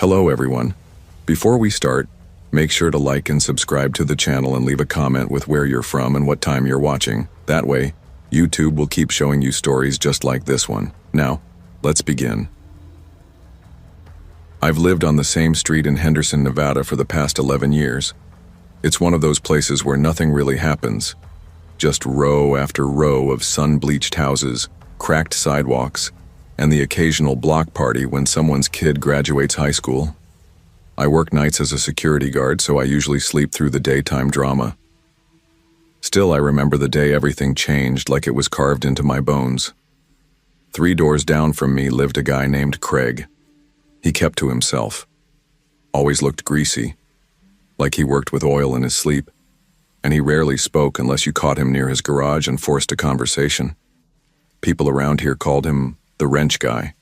Hello everyone. Before we start, make sure to like and subscribe to the channel and leave a comment with where you're from and what time you're watching. That way, YouTube will keep showing you stories just like this one. Now, let's begin. I've lived on the same street in Henderson, Nevada for the past 11 years. It's one of those places where nothing really happens. Just row after row of sun-bleached houses, cracked sidewalks, and the occasional block party when someone's kid graduates high school. I work nights as a security guard, so I usually sleep through the daytime drama. Still, I remember the day everything changed like it was carved into my bones. 3 doors down from me lived a guy named Craig. He kept to himself. Always looked greasy, like he worked with oil in his sleep, and he rarely spoke unless you caught him near his garage and forced a conversation. People around here called him the wrench guy.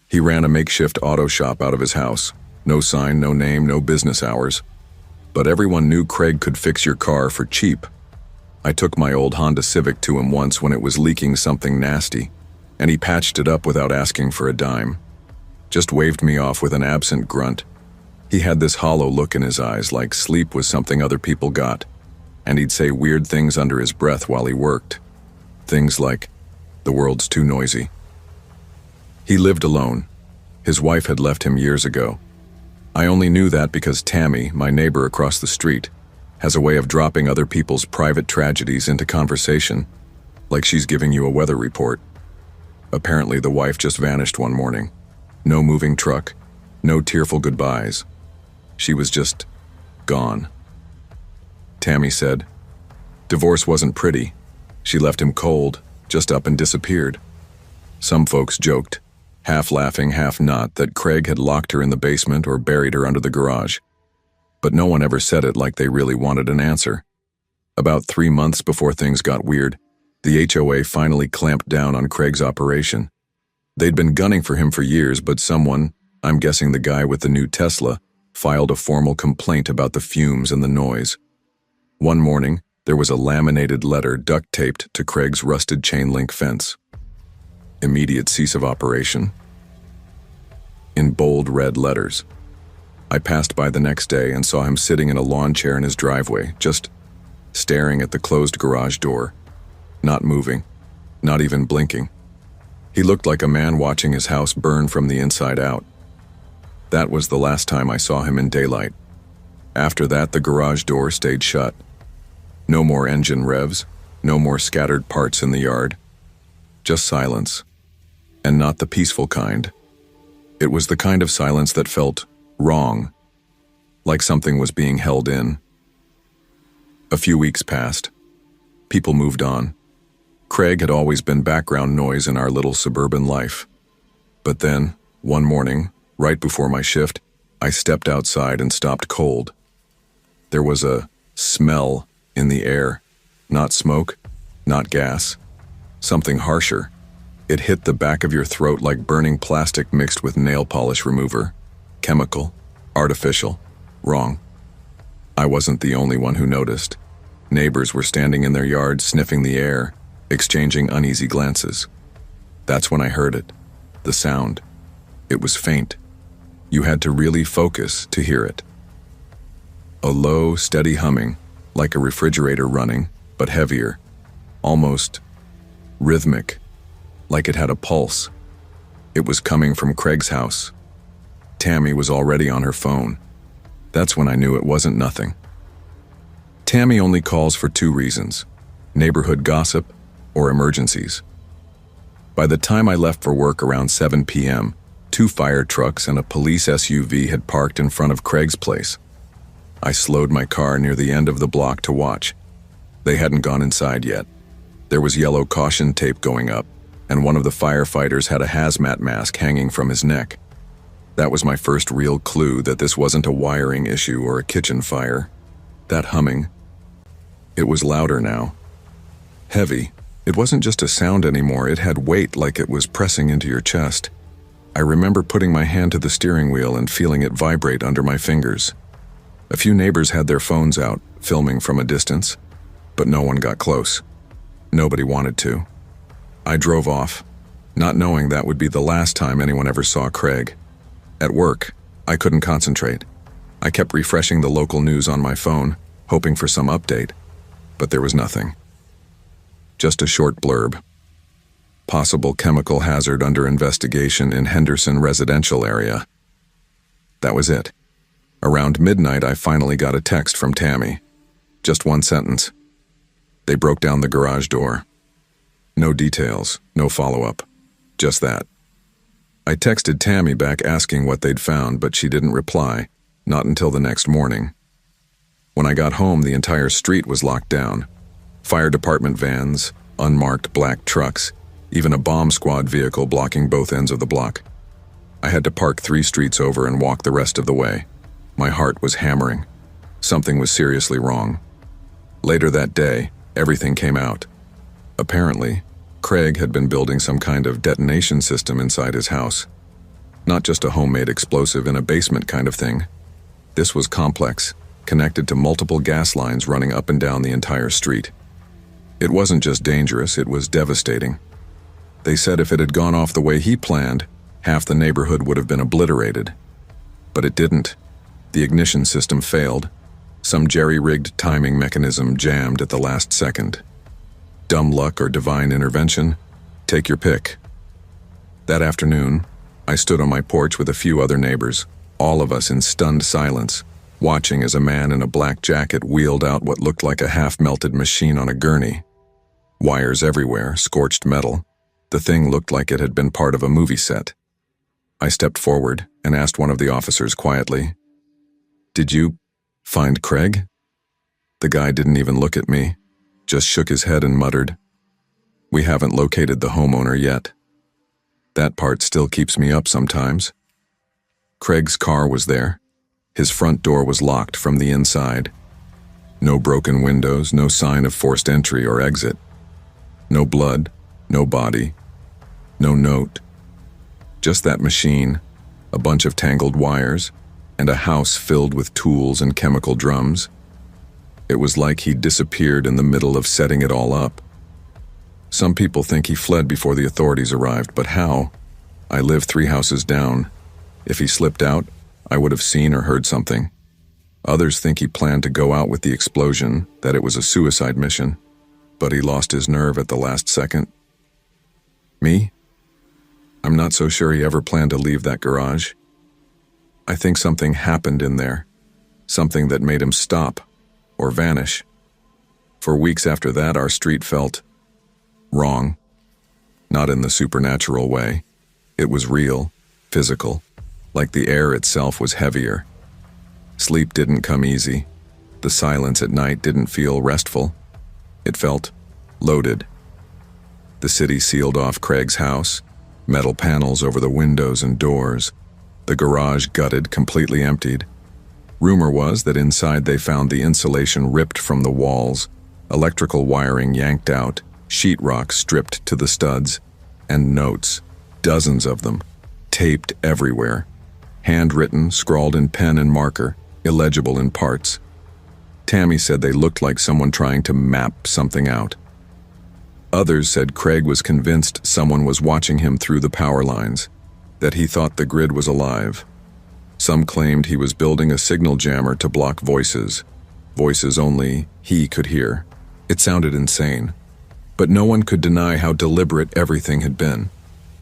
He ran a makeshift auto shop out of his house. No sign, no name, no business hours. But everyone knew Craig could fix your car for cheap. I took my old Honda Civic to him once when it was leaking something nasty, and he patched it up without asking for a dime. Just waved me off with an absent grunt. He had this hollow look in his eyes, like sleep was something other people got, and he'd say weird things under his breath while he worked. Things like, "The world's too noisy." He lived alone. His wife had left him years ago. I only knew that because Tammy, my neighbor across the street, has a way of dropping other people's private tragedies into conversation, like she's giving you a weather report. Apparently, the wife just vanished one morning. No moving truck, no tearful goodbyes. She was just gone. Tammy said, "Divorce wasn't pretty. She left him cold, just up and disappeared." Some folks joked, half laughing, half not, that Craig had locked her in the basement or buried her under the garage. But no one ever said it like they really wanted an answer. About 3 months before things got weird, the HOA finally clamped down on Craig's operation. They'd been gunning for him for years, but someone, I'm guessing the guy with the new Tesla, filed a formal complaint about the fumes and the noise. One morning, there was a laminated letter duct-taped to Craig's rusted chain-link fence. Immediate cease of operation. In bold red letters. I passed by the next day and saw him sitting in a lawn chair in his driveway, just staring at the closed garage door, not moving, not even blinking. He looked like a man watching his house burn from the inside out. That was the last time I saw him in daylight. After that, the garage door stayed shut. No more engine revs, no more scattered parts in the yard. Just silence, and not the peaceful kind. It was the kind of silence that felt wrong, like something was being held in. A few weeks passed. People moved on. Craig had always been background noise in our little suburban life. But then, one morning, right before my shift, I stepped outside and stopped cold. There was a smell in the air, not smoke, not gas. Something harsher. It hit the back of your throat like burning plastic mixed with nail polish remover. Chemical, artificial, wrong. I wasn't the only one who noticed. Neighbors were standing in their yards sniffing the air, exchanging uneasy glances. That's when I heard it, the sound. It was faint. You had to really focus to hear it. A low, steady humming, like a refrigerator running, but heavier, almost rhythmic, like it had a pulse. It was coming from Craig's house. Tammy was already on her phone. That's when I knew it wasn't nothing. Tammy only calls for 2 reasons: neighborhood gossip or emergencies. By the time I left for work around 7 p.m., 2 fire trucks and a police SUV had parked in front of Craig's place. I slowed my car near the end of the block to watch. They hadn't gone inside yet. There was yellow caution tape going up, and one of the firefighters had a hazmat mask hanging from his neck. That was my first real clue that this wasn't a wiring issue or a kitchen fire. That humming. It was louder now. Heavy. It wasn't just a sound anymore, it had weight, like it was pressing into your chest. I remember putting my hand to the steering wheel and feeling it vibrate under my fingers. A few neighbors had their phones out, filming from a distance, but no one got close. Nobody wanted to. I drove off, not knowing that would be the last time anyone ever saw Craig. At work, I couldn't concentrate. I kept refreshing the local news on my phone, hoping for some update, but there was nothing. Just a short blurb. Possible chemical hazard under investigation in Henderson residential area. That was it. Around midnight, I finally got a text from Tammy. Just one sentence. They broke down the garage door. No details, no follow-up. Just that. I texted Tammy back asking what they'd found, but she didn't reply, not until the next morning. When I got home, the entire street was locked down. Fire department vans, unmarked black trucks, even a bomb squad vehicle blocking both ends of the block. I had to park 3 streets over and walk the rest of the way. My heart was hammering. Something was seriously wrong. Later that day, everything came out. Apparently, Craig had been building some kind of detonation system inside his house. Not just a homemade explosive in a basement kind of thing. This was complex, connected to multiple gas lines running up and down the entire street. It wasn't just dangerous, it was devastating. They said if it had gone off the way he planned, half the neighborhood would have been obliterated. But it didn't. The ignition system failed. Some jerry-rigged timing mechanism jammed at the last second. Dumb luck or divine intervention? Take your pick. That afternoon, I stood on my porch with a few other neighbors, all of us in stunned silence, watching as a man in a black jacket wheeled out what looked like a half-melted machine on a gurney. Wires everywhere, scorched metal. The thing looked like it had been part of a movie set. I stepped forward and asked one of the officers quietly, "Did you find Craig?" The guy didn't even look at me, just shook his head and muttered, "We haven't located the homeowner yet." That part still keeps me up sometimes. Craig's car was there. His front door was locked from the inside. No broken windows, no sign of forced entry or exit. No blood, no body, no note. Just that machine, a bunch of tangled wires, and a house filled with tools and chemical drums. It was like he disappeared in the middle of setting it all up. Some people think he fled before the authorities arrived, but how? I live 3 houses down. If he slipped out, I would have seen or heard something. Others think he planned to go out with the explosion, that it was a suicide mission, but he lost his nerve at the last second. Me? I'm not so sure he ever planned to leave that garage. I think something happened in there, something that made him stop or vanish. For weeks after that, our street felt wrong. Not in the supernatural way. It was real, physical, like the air itself was heavier. Sleep didn't come easy. The silence at night didn't feel restful. It felt loaded. The city sealed off Craig's house, metal panels over the windows and doors, the garage gutted, completely emptied. Rumor was that inside they found the insulation ripped from the walls, electrical wiring yanked out, sheetrock stripped to the studs, and notes, dozens of them, taped everywhere, handwritten, scrawled in pen and marker, illegible in parts. Tammy said they looked like someone trying to map something out. Others said Craig was convinced someone was watching him through the power lines, that he thought the grid was alive. Some claimed he was building a signal jammer to block voices only he could hear. It sounded insane, but no one could deny how deliberate everything had been.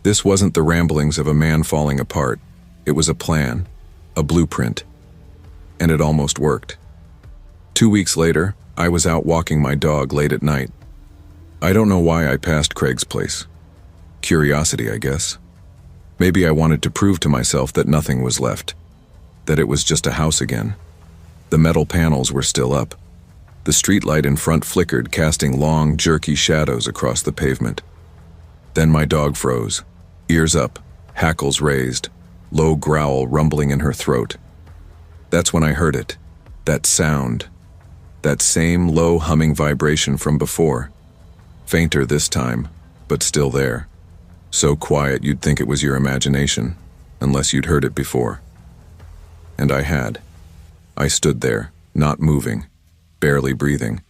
This wasn't the ramblings of a man falling apart. It was a plan, a blueprint, and it almost worked. 2 weeks later, I was out walking my dog late at night. I don't know why I passed Craig's place. Curiosity, I guess. Maybe I wanted to prove to myself that nothing was left, that it was just a house again. The metal panels were still up. The streetlight in front flickered, casting long, jerky shadows across the pavement. Then my dog froze, ears up, hackles raised, low growl rumbling in her throat. That's when I heard it, that sound, that same low humming vibration from before. Fainter this time, but still there. So quiet you'd think it was your imagination, unless you'd heard it before. And I had. I stood there, not moving, barely breathing.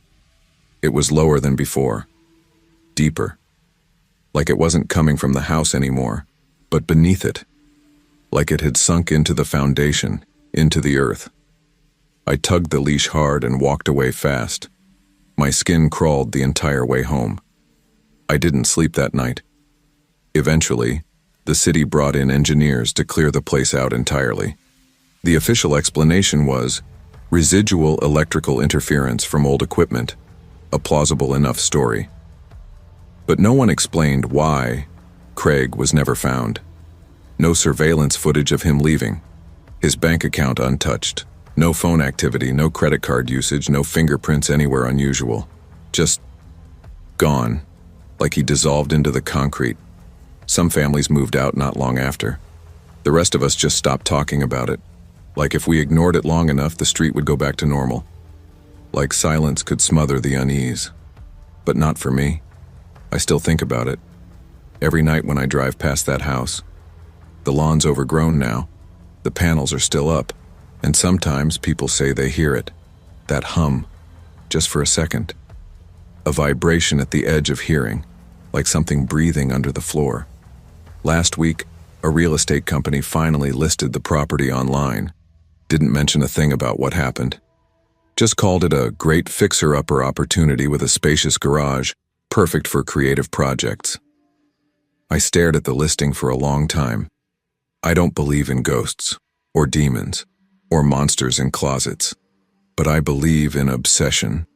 It was lower than before, deeper. Like it wasn't coming from the house anymore, but beneath it. like it had sunk into the foundation, into the earth. I tugged the leash hard and walked away fast. My skin crawled the entire way home. I didn't sleep that night. Eventually, the city brought in engineers to clear the place out entirely. The official explanation was residual electrical interference from old equipment, a plausible enough story. But no one explained why Craig was never found. No surveillance footage of him leaving. His bank account untouched. No phone activity, no credit card usage, no fingerprints anywhere unusual. Just gone, like he dissolved into the concrete. Some families moved out not long after. The rest of us just stopped talking about it. Like if we ignored it long enough, the street would go back to normal. Like silence could smother the unease. But not for me. I still think about it. Every night when I drive past that house. The lawn's overgrown now. The panels are still up. And sometimes people say they hear it. That hum. Just for a second. A vibration at the edge of hearing. Like something breathing under the floor. Last week, a real estate company finally listed the property online. Didn't mention a thing about what happened. Just called it a great fixer-upper opportunity with a spacious garage, perfect for creative projects. I stared at the listing for a long time. I don't believe in ghosts, or demons, or monsters in closets, but I believe in obsession,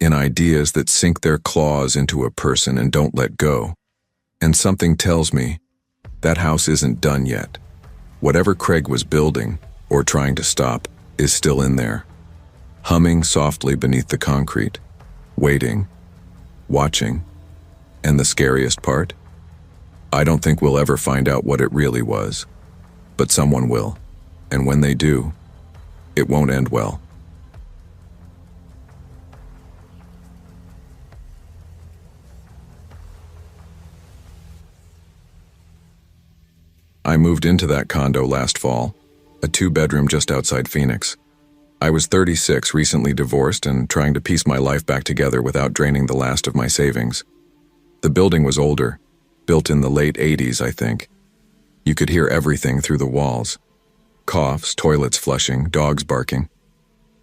in ideas that sink their claws into a person and don't let go. And something tells me that house isn't done yet. Whatever Craig was building, or trying to stop, is still in there, humming softly beneath the concrete, waiting, watching. And the scariest part? I don't think we'll ever find out what it really was, but someone will, and when they do, it won't end well. I moved into that condo last fall, a 2-bedroom just outside Phoenix. I was 36, recently divorced, and trying to piece my life back together without draining the last of my savings. The building was older, built in the late 80s, I think. You could hear everything through the walls. Coughs, toilets flushing, dogs barking.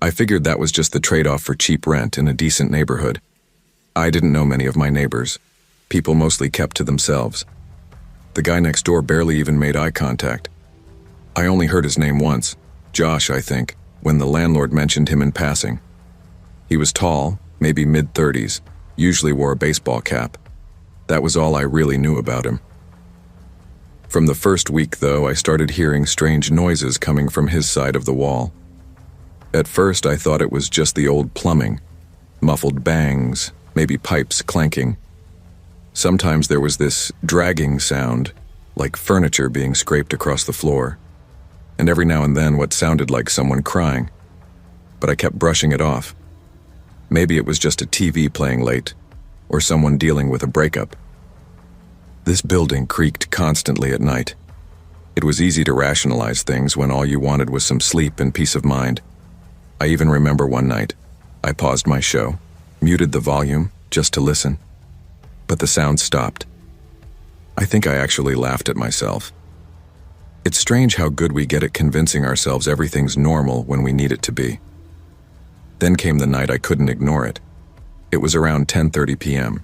I figured that was just the trade-off for cheap rent in a decent neighborhood. I didn't know many of my neighbors. People mostly kept to themselves. The guy next door barely even made eye contact. I only heard his name once, Josh, I think, when the landlord mentioned him in passing. He was tall, maybe mid-30s, usually wore a baseball cap. That was all I really knew about him. From the first week, though, I started hearing strange noises coming from his side of the wall. At first, I thought it was just the old plumbing, muffled bangs, maybe pipes clanking. Sometimes there was this dragging sound, like furniture being scraped across the floor, and every now and then what sounded like someone crying. But I kept brushing it off. Maybe it was just a TV playing late, or someone dealing with a breakup. This building creaked constantly at night. It was easy to rationalize things when all you wanted was some sleep and peace of mind. I even remember one night, I paused my show, muted the volume just to listen. But the sound stopped. I think I actually laughed at myself. It's strange how good we get at convincing ourselves everything's normal when we need it to be. Then came the night I couldn't ignore it. It was around 10:30 p.m.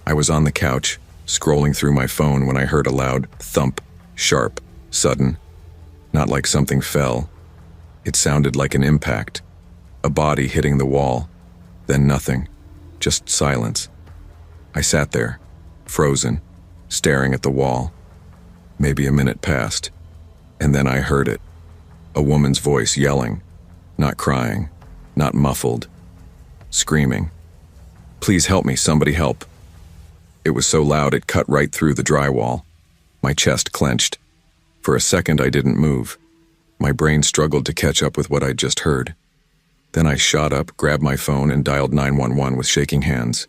I was on the couch, scrolling through my phone when I heard a loud thump, sharp, sudden. Not like something fell. It sounded like an impact. A body hitting the wall. Then nothing. Just silence. I sat there, frozen, staring at the wall. Maybe a minute passed, and then I heard it. A woman's voice yelling, not crying, not muffled, screaming. "Please help me, somebody help." It was so loud it cut right through the drywall. My chest clenched. For a second I didn't move. My brain struggled to catch up with what I'd just heard. Then I shot up, grabbed my phone, and dialed 911 with shaking hands.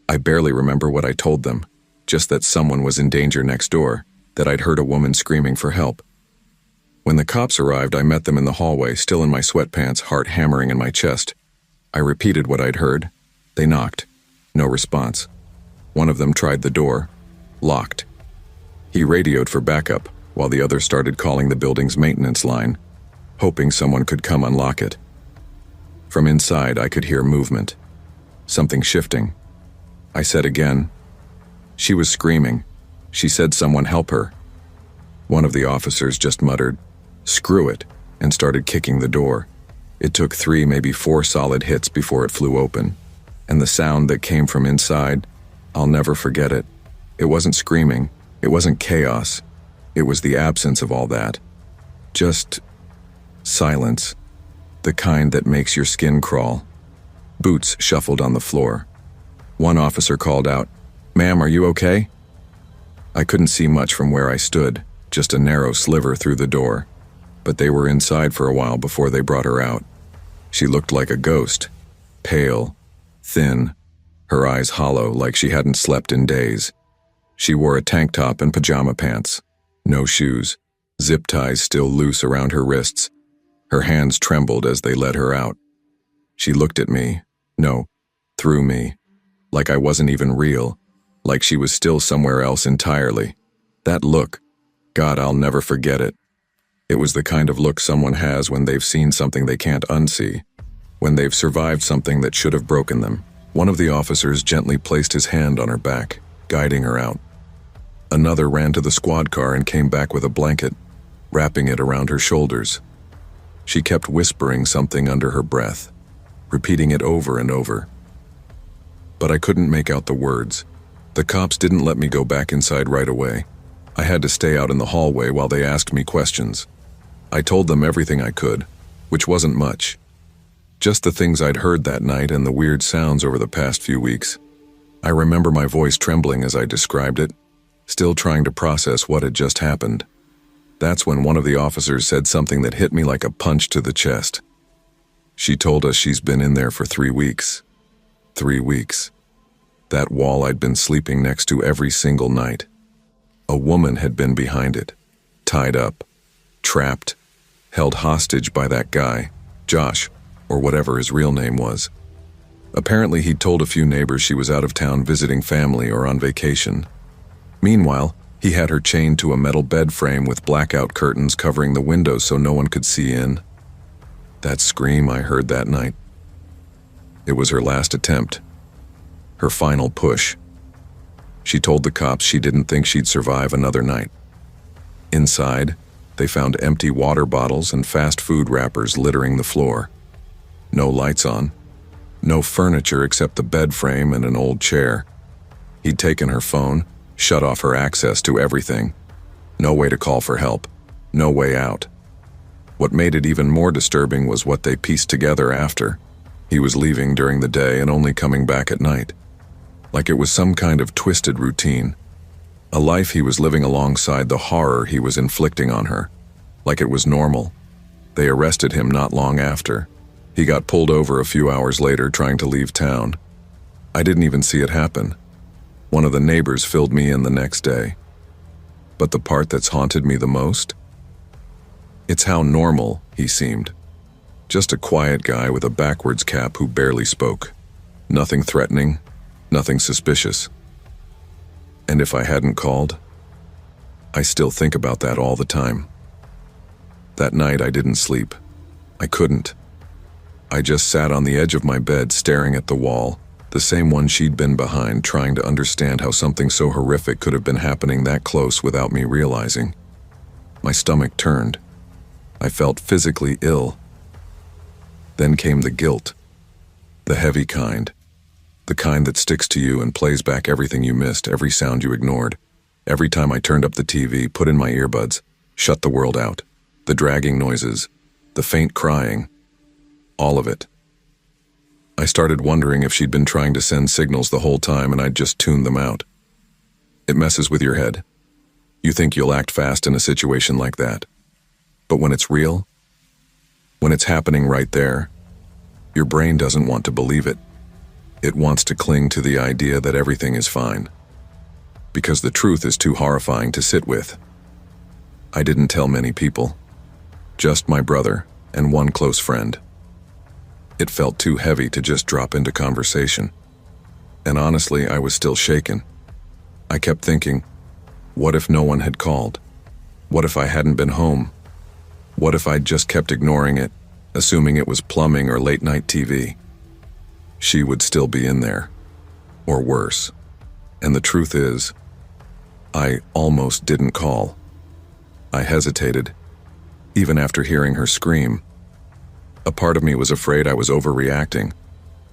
I barely remember what I told them, just that someone was in danger next door, that I'd heard a woman screaming for help. When the cops arrived, I met them in the hallway, still in my sweatpants, heart hammering in my chest. I repeated what I'd heard. They knocked. No response. One of them tried the door. Locked. He radioed for backup, while the other started calling the building's maintenance line, hoping someone could come unlock it. From inside, I could hear movement. Something shifting. I said again. She was screaming. She said someone help her. One of the officers just muttered, "Screw it," and started kicking the door. It took 3, maybe 4 solid hits before it flew open. And the sound that came from inside, I'll never forget it. It wasn't screaming. It wasn't chaos. It was the absence of all that. Just silence. The kind that makes your skin crawl. Boots shuffled on the floor. One officer called out, "Ma'am, are you okay?" I couldn't see much from where I stood, just a narrow sliver through the door. But they were inside for a while before they brought her out. She looked like a ghost. Pale, thin, her eyes hollow like she hadn't slept in days. She wore a tank top and pajama pants. No shoes. Zip ties still loose around her wrists. Her hands trembled as they led her out. She looked at me. No, through me. Like I wasn't even real. Like she was still somewhere else entirely. That look, God, I'll never forget it. It was the kind of look someone has when they've seen something they can't unsee. When they've survived something that should have broken them. One of the officers gently placed his hand on her back, guiding her out. Another ran to the squad car and came back with a blanket, wrapping it around her shoulders. She kept whispering something under her breath, repeating it over and over. But I couldn't make out the words. The cops didn't let me go back inside right away. I had to stay out in the hallway while they asked me questions. I told them everything I could, which wasn't much. Just the things I'd heard that night and the weird sounds over the past few weeks. I remember my voice trembling as I described it, still trying to process what had just happened. That's when one of the officers said something that hit me like a punch to the chest. She told us she's been in there for 3 weeks. 3 weeks. That wall I'd been sleeping next to every single night. A woman had been behind it, tied up, trapped, held hostage by that guy, Josh, or whatever his real name was. Apparently he'd told a few neighbors she was out of town visiting family or on vacation. Meanwhile, he had her chained to a metal bed frame with blackout curtains covering the windows so no one could see in. That scream I heard that night. It was her last attempt. Her final push. She told the cops she didn't think she'd survive another night. Inside, they found empty water bottles and fast food wrappers littering the floor. No lights on. No furniture except the bed frame and an old chair. He'd taken her phone, shut off her access to everything. No way to call for help. No way out. What made it even more disturbing was what they pieced together after. He was leaving during the day and only coming back at night. Like it was some kind of twisted routine. A life he was living alongside the horror he was inflicting on her. Like it was normal. They arrested him not long after. He got pulled over a few hours later trying to leave town. I didn't even see it happen. One of the neighbors filled me in the next day. But the part that's haunted me the most? It's how normal he seemed. Just a quiet guy with a backwards cap who barely spoke. Nothing threatening, nothing suspicious. And if I hadn't called, I still think about that all the time. That night I didn't sleep. I couldn't. I just sat on the edge of my bed staring at the wall, the same one she'd been behind, trying to understand how something so horrific could have been happening that close without me realizing. My stomach turned. I felt physically ill. Then came the guilt. The heavy kind. The kind that sticks to you and plays back everything you missed, every sound you ignored. Every time I turned up the TV, put in my earbuds, shut the world out. The dragging noises, the faint crying. All of it. I started wondering if she'd been trying to send signals the whole time and I'd just tuned them out. It messes with your head. You think you'll act fast in a situation like that. But when it's real, when it's happening right there, your brain doesn't want to believe it. It wants to cling to the idea that everything is fine. Because the truth is too horrifying to sit with. I didn't tell many people. Just my brother and one close friend. It felt too heavy to just drop into conversation. And honestly, I was still shaken. I kept thinking, what if no one had called? What if I hadn't been home? What if I'd just kept ignoring it, assuming it was plumbing or late-night TV? She would still be in there, or worse. And the truth is, I almost didn't call. I hesitated, even after hearing her scream. A part of me was afraid I was overreacting,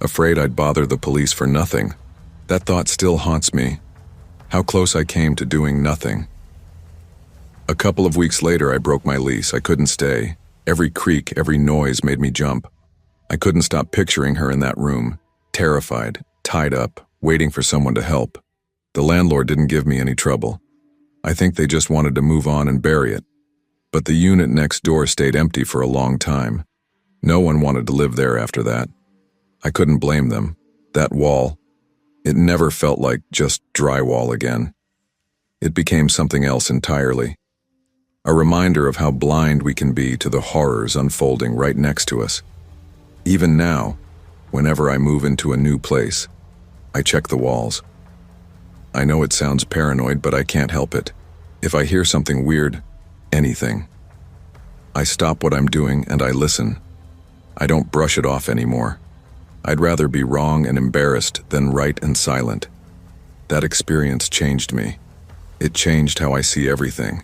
afraid I'd bother the police for nothing. That thought still haunts me. How close I came to doing nothing. A couple of weeks later, I broke my lease. I couldn't stay. Every creak, every noise made me jump. I couldn't stop picturing her in that room, terrified, tied up, waiting for someone to help. The landlord didn't give me any trouble. I think they just wanted to move on and bury it. But the unit next door stayed empty for a long time. No one wanted to live there after that. I couldn't blame them. That wall, it never felt like just drywall again. It became something else entirely. A reminder of how blind we can be to the horrors unfolding right next to us. Even now, whenever I move into a new place, I check the walls. I know it sounds paranoid, but I can't help it. If I hear something weird, anything, I stop what I'm doing and I listen. I don't brush it off anymore. I'd rather be wrong and embarrassed than right and silent. That experience changed me. It changed how I see everything.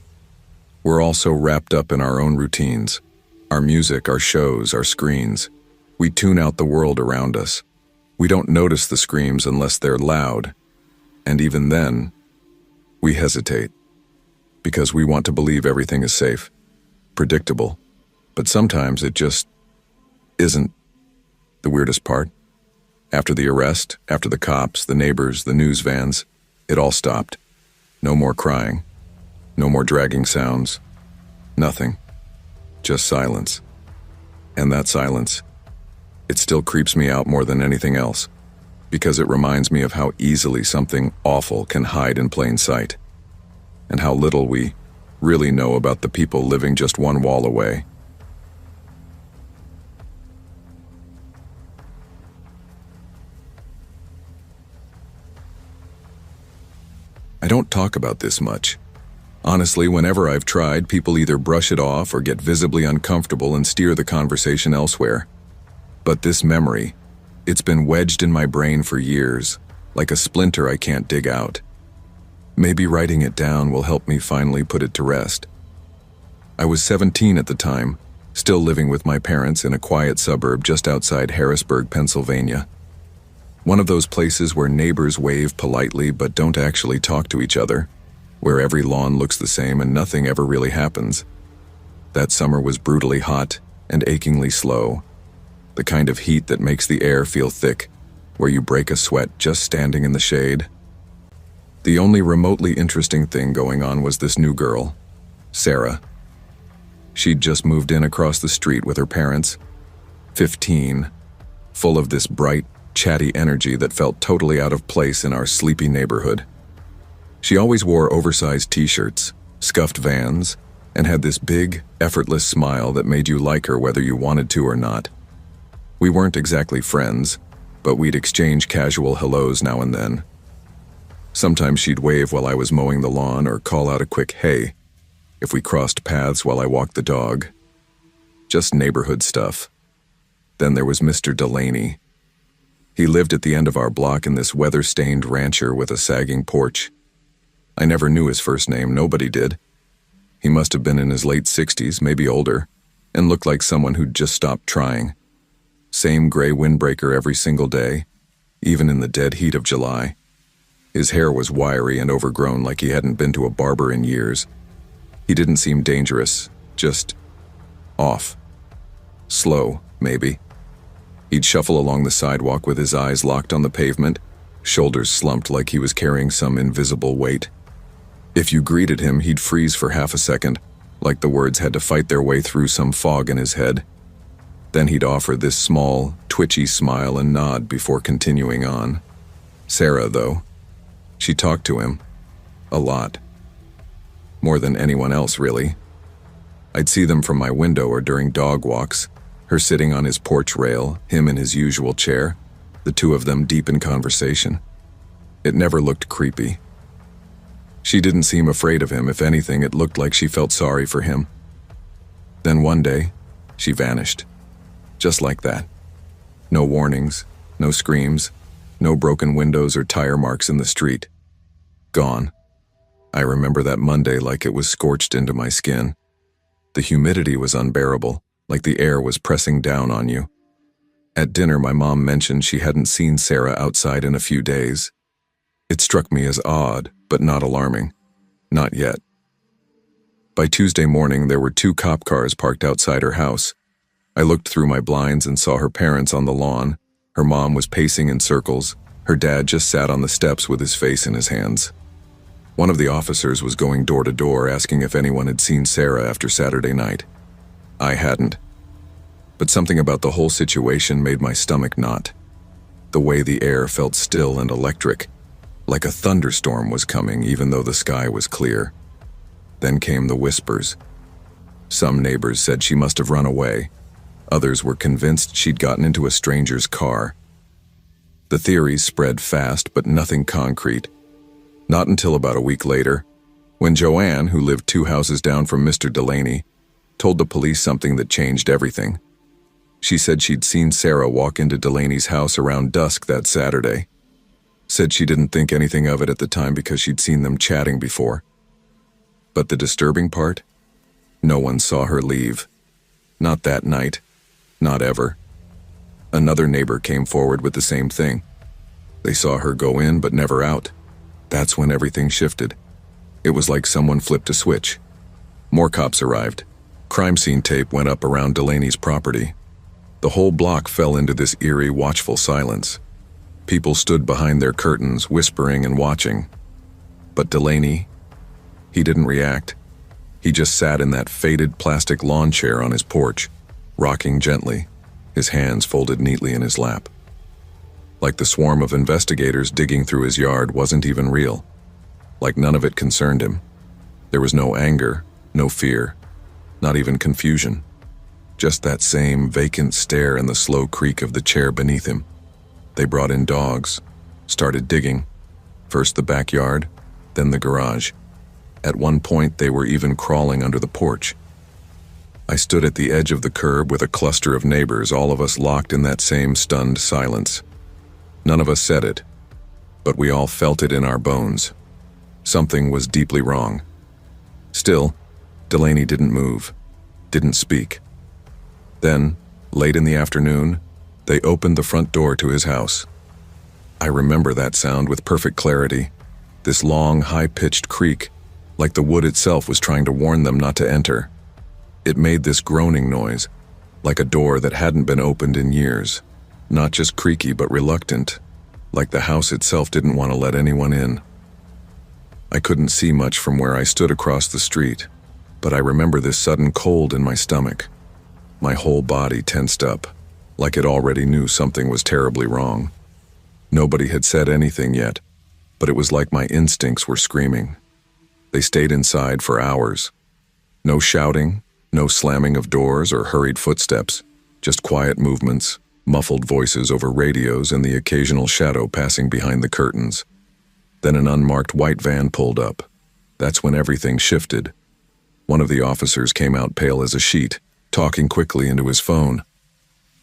We're all so wrapped up in our own routines, our music, our shows, our screens. We tune out the world around us. We don't notice the screams unless they're loud. And even then, we hesitate because we want to believe everything is safe, predictable. But sometimes it just isn't. The weirdest part, after the arrest, after the cops, the neighbors, the news vans, it all stopped. No more crying. No more dragging sounds. Nothing. Just silence. And that silence, it still creeps me out more than anything else, because it reminds me of how easily something awful can hide in plain sight, and how little we really know about the people living just one wall away. I don't talk about this much. Honestly, whenever I've tried, people either brush it off or get visibly uncomfortable and steer the conversation elsewhere. But this memory, it's been wedged in my brain for years, like a splinter I can't dig out. Maybe writing it down will help me finally put it to rest. I was 17 at the time, still living with my parents in a quiet suburb just outside Harrisburg, Pennsylvania. One of those places where neighbors wave politely but don't actually talk to each other, where every lawn looks the same and nothing ever really happens. That summer was brutally hot and achingly slow, the kind of heat that makes the air feel thick, where you break a sweat just standing in the shade. The only remotely interesting thing going on was this new girl, Sarah. She'd just moved in across the street with her parents, 15, full of this bright, chatty energy that felt totally out of place in our sleepy neighborhood. She always wore oversized t-shirts, scuffed Vans, and had this big, effortless smile that made you like her whether you wanted to or not. We weren't exactly friends, but we'd exchange casual hellos now and then. Sometimes she'd wave while I was mowing the lawn or call out a quick "hey" if we crossed paths while I walked the dog. Just neighborhood stuff. Then there was Mr. Delaney. He lived at the end of our block in this weather-stained rancher with a sagging porch. I never knew his first name, nobody did. He must have been in his late 60s, maybe older, and looked like someone who'd just stopped trying. Same gray windbreaker every single day, even in the dead heat of July. His hair was wiry and overgrown like he hadn't been to a barber in years. He didn't seem dangerous, just off. Slow, maybe. He'd shuffle along the sidewalk with his eyes locked on the pavement, shoulders slumped like he was carrying some invisible weight. If you greeted him, he'd freeze for half a second, like the words had to fight their way through some fog in his head. Then he'd offer this small, twitchy smile and nod before continuing on. Sarah, though, she talked to him. A lot. More than anyone else, really. I'd see them from my window or during dog walks, her sitting on his porch rail, him in his usual chair, the two of them deep in conversation. It never looked creepy. She didn't seem afraid of him. If anything, it looked like she felt sorry for him. Then one day, she vanished. Just like that. No warnings, no screams, no broken windows or tire marks in the street. Gone. I remember that Monday like it was scorched into my skin. The humidity was unbearable, like the air was pressing down on you. At dinner, my mom mentioned she hadn't seen Sarah outside in a few days. It struck me as odd, but not alarming. Not yet. By Tuesday morning, there were 2 cop cars parked outside her house. I looked through my blinds and saw her parents on the lawn. Her mom was pacing in circles. Her dad just sat on the steps with his face in his hands. One of the officers was going door to door asking if anyone had seen Sarah after Saturday night. I hadn't. But something about the whole situation made my stomach knot. The way the air felt still and electric, like a thunderstorm was coming even though the sky was clear. Then came the whispers. Some neighbors said she must have run away. Others were convinced she'd gotten into a stranger's car. The theories spread fast, but nothing concrete. Not until about a week later, when Joanne, who lived 2 houses down from Mr. Delaney, told the police something that changed everything. She said she'd seen Sarah walk into Delaney's house around dusk that Saturday. Said she didn't think anything of it at the time because she'd seen them chatting before. But the disturbing part? No one saw her leave. Not that night. Not ever. Another neighbor came forward with the same thing. They saw her go in but never out. That's when everything shifted. It was like someone flipped a switch. More cops arrived. Crime scene tape went up around Delaney's property. The whole block fell into this eerie, watchful silence. People stood behind their curtains, whispering and watching. But Delaney, he didn't react. He just sat in that faded plastic lawn chair on his porch, rocking gently, his hands folded neatly in his lap. Like the swarm of investigators digging through his yard wasn't even real. Like none of it concerned him. There was no anger, no fear, not even confusion. Just that same vacant stare and the slow creak of the chair beneath him. They brought in dogs, started digging. First the backyard, then the garage. At one point, they were even crawling under the porch. I stood at the edge of the curb with a cluster of neighbors, all of us locked in that same stunned silence. None of us said it, but we all felt it in our bones. Something was deeply wrong. Still, Delaney didn't move, didn't speak. Then, late in the afternoon, they opened the front door to his house. I remember that sound with perfect clarity, this long, high-pitched creak, like the wood itself was trying to warn them not to enter. It made this groaning noise, like a door that hadn't been opened in years, not just creaky but reluctant, like the house itself didn't want to let anyone in. I couldn't see much from where I stood across the street, but I remember this sudden cold in my stomach. My whole body tensed up, like it already knew something was terribly wrong. Nobody had said anything yet, but it was like my instincts were screaming. They stayed inside for hours. No shouting, no slamming of doors or hurried footsteps, just quiet movements, muffled voices over radios and the occasional shadow passing behind the curtains. Then an unmarked white van pulled up. That's when everything shifted. One of the officers came out pale as a sheet, talking quickly into his phone.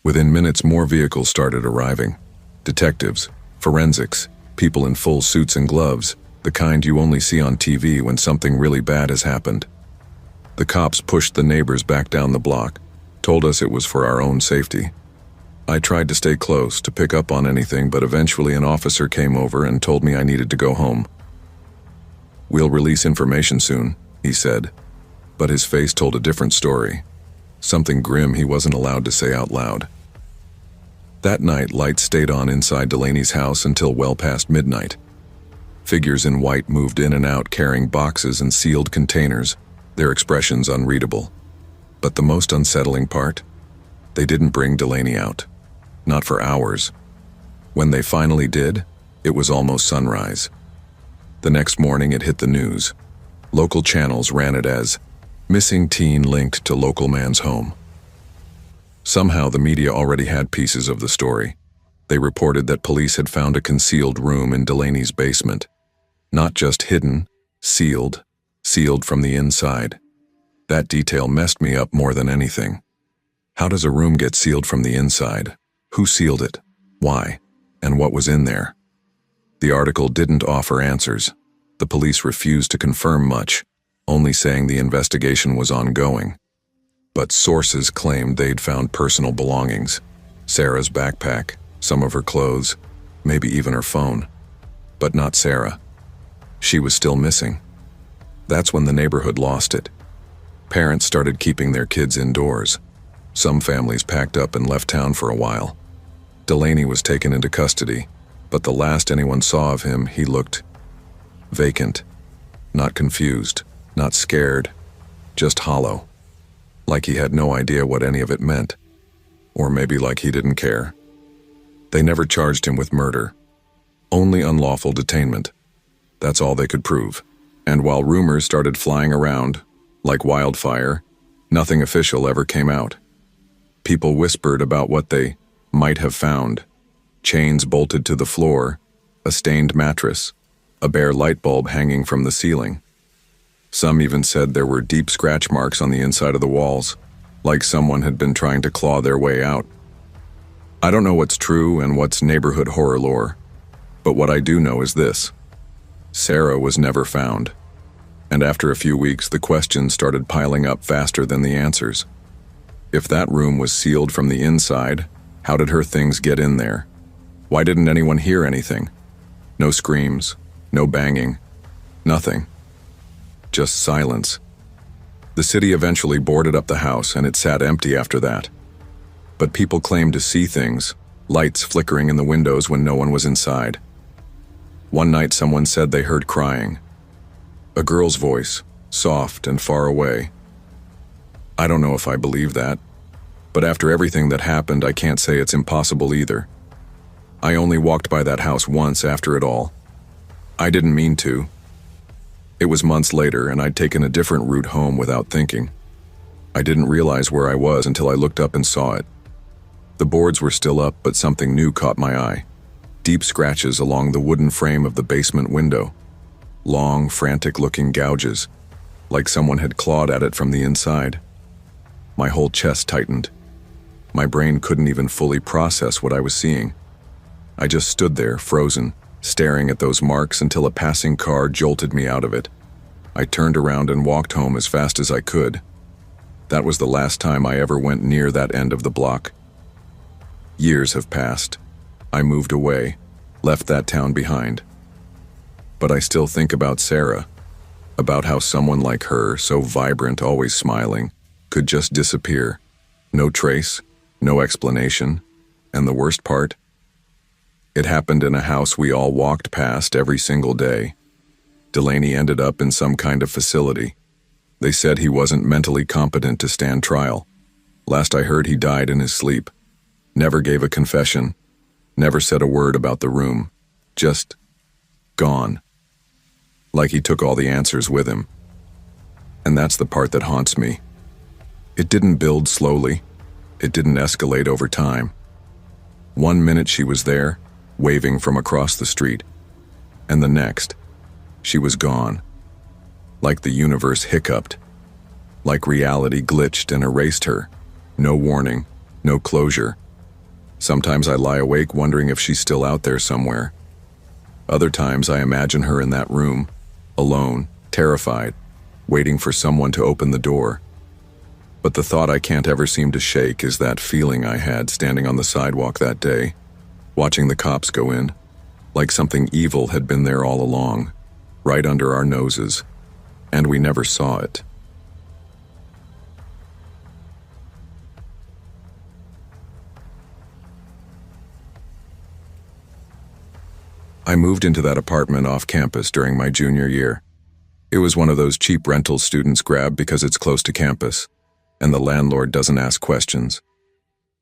Within minutes, more vehicles started arriving. Detectives, forensics, people in full suits and gloves, the kind you only see on TV when something really bad has happened. The cops pushed the neighbors back down the block, told us it was for our own safety. I tried to stay close, to pick up on anything, but eventually an officer came over and told me I needed to go home. "We'll release information soon," he said, but his face told a different story. Something grim he wasn't allowed to say out loud. That night, lights stayed on inside Delaney's house until well past midnight. Figures in white moved in and out carrying boxes and sealed containers, their expressions unreadable. But the most unsettling part? They didn't bring Delaney out. Not for hours. When they finally did, it was almost sunrise. The next morning it hit the news. Local channels ran it as "Missing teen linked to local man's home." Somehow the media already had pieces of the story. They reported that police had found a concealed room in Delaney's basement. Not just hidden, Sealed. Sealed from the inside. That detail messed me up more than anything. How does a room get sealed from the inside? Who sealed it? Why? And what was in there? The article didn't offer answers. The police refused to confirm much, only saying the investigation was ongoing. But sources claimed they'd found personal belongings. Sarah's backpack, some of her clothes, maybe even her phone. But not Sarah. She was still missing. That's when the neighborhood lost it. Parents started keeping their kids indoors. Some families packed up and left town for a while. Delaney was taken into custody, but the last anyone saw of him, he looked vacant. Not confused, not scared, just hollow. Like he had no idea what any of it meant. Or maybe like he didn't care. They never charged him with murder. Only unlawful detainment. That's all they could prove. And while rumors started flying around, like wildfire, nothing official ever came out. People whispered about what they might have found. Chains bolted to the floor, a stained mattress, a bare light bulb hanging from the ceiling. Some even said there were deep scratch marks on the inside of the walls, like someone had been trying to claw their way out. I don't know what's true and what's neighborhood horror lore, but what I do know is this. Sarah was never found. And after a few weeks, the questions started piling up faster than the answers. If that room was sealed from the inside, how did her things get in there? Why didn't anyone hear anything? No screams, no banging, nothing. Just silence. The city eventually boarded up the house and it sat empty after that. But people claimed to see things, lights flickering in the windows when no one was inside. One night someone said they heard crying. A girl's voice, soft and far away. I don't know if I believe that, but after everything that happened, I can't say it's impossible either. I only walked by that house once after it all. I didn't mean to. It was months later and I'd taken a different route home without thinking. I didn't realize where I was until I looked up and saw it. The boards were still up, but something new caught my eye. Deep scratches along the wooden frame of the basement window. Long, frantic-looking gouges, like someone had clawed at it from the inside. My whole chest tightened. My brain couldn't even fully process what I was seeing. I just stood there, frozen, staring at those marks until a passing car jolted me out of it. I turned around and walked home as fast as I could. That was the last time I ever went near that end of the block. Years have passed. I moved away, left that town behind. But I still think about Sarah, about how someone like her, so vibrant, always smiling, could just disappear. No trace, no explanation, and the worst part? It happened in a house we all walked past every single day. Delaney ended up in some kind of facility. They said he wasn't mentally competent to stand trial. Last I heard, he died in his sleep. Never gave a confession. Never said a word about the room. Just gone. Like he took all the answers with him. And that's the part that haunts me. It didn't build slowly. It didn't escalate over time. 1 minute she was there, waving from across the street. And the next, she was gone. Like the universe hiccuped. Like reality glitched and erased her. No warning, no closure. Sometimes I lie awake wondering if she's still out there somewhere. Other times I imagine her in that room, alone, terrified, waiting for someone to open the door. But the thought I can't ever seem to shake is that feeling I had standing on the sidewalk that day, watching the cops go in, like something evil had been there all along, right under our noses, and we never saw it. I moved into that apartment off campus during my junior year. It was one of those cheap rentals students grab because it's close to campus, and the landlord doesn't ask questions.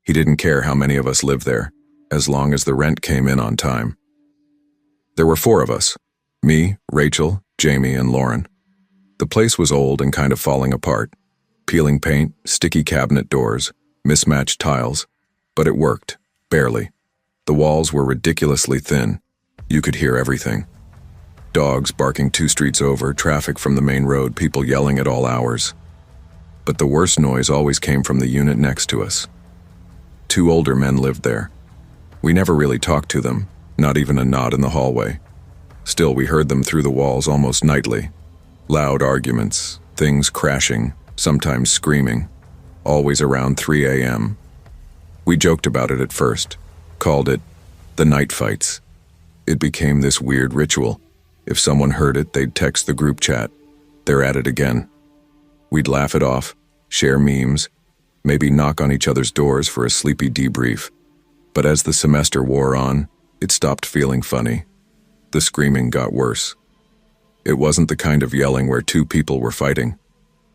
He didn't care how many of us lived there, as long as the rent came in on time. There were 4 of us, me, Rachel, Jamie, and Lauren. The place was old and kind of falling apart. Peeling paint, sticky cabinet doors, mismatched tiles, but it worked, barely. The walls were ridiculously thin. You could hear everything. Dogs barking 2 streets over, traffic from the main road, people yelling at all hours. But the worst noise always came from the unit next to us. 2 older men lived there. We never really talked to them, not even a nod in the hallway. Still, we heard them through the walls almost nightly. Loud arguments, things crashing, sometimes screaming, always around 3 a.m. We joked about it at first, called it the night fights. It became this weird ritual. If someone heard it, they'd text the group chat. They're at it again. We'd laugh it off, share memes, maybe knock on each other's doors for a sleepy debrief. But as the semester wore on, it stopped feeling funny. The screaming got worse. It wasn't the kind of yelling where 2 people were fighting.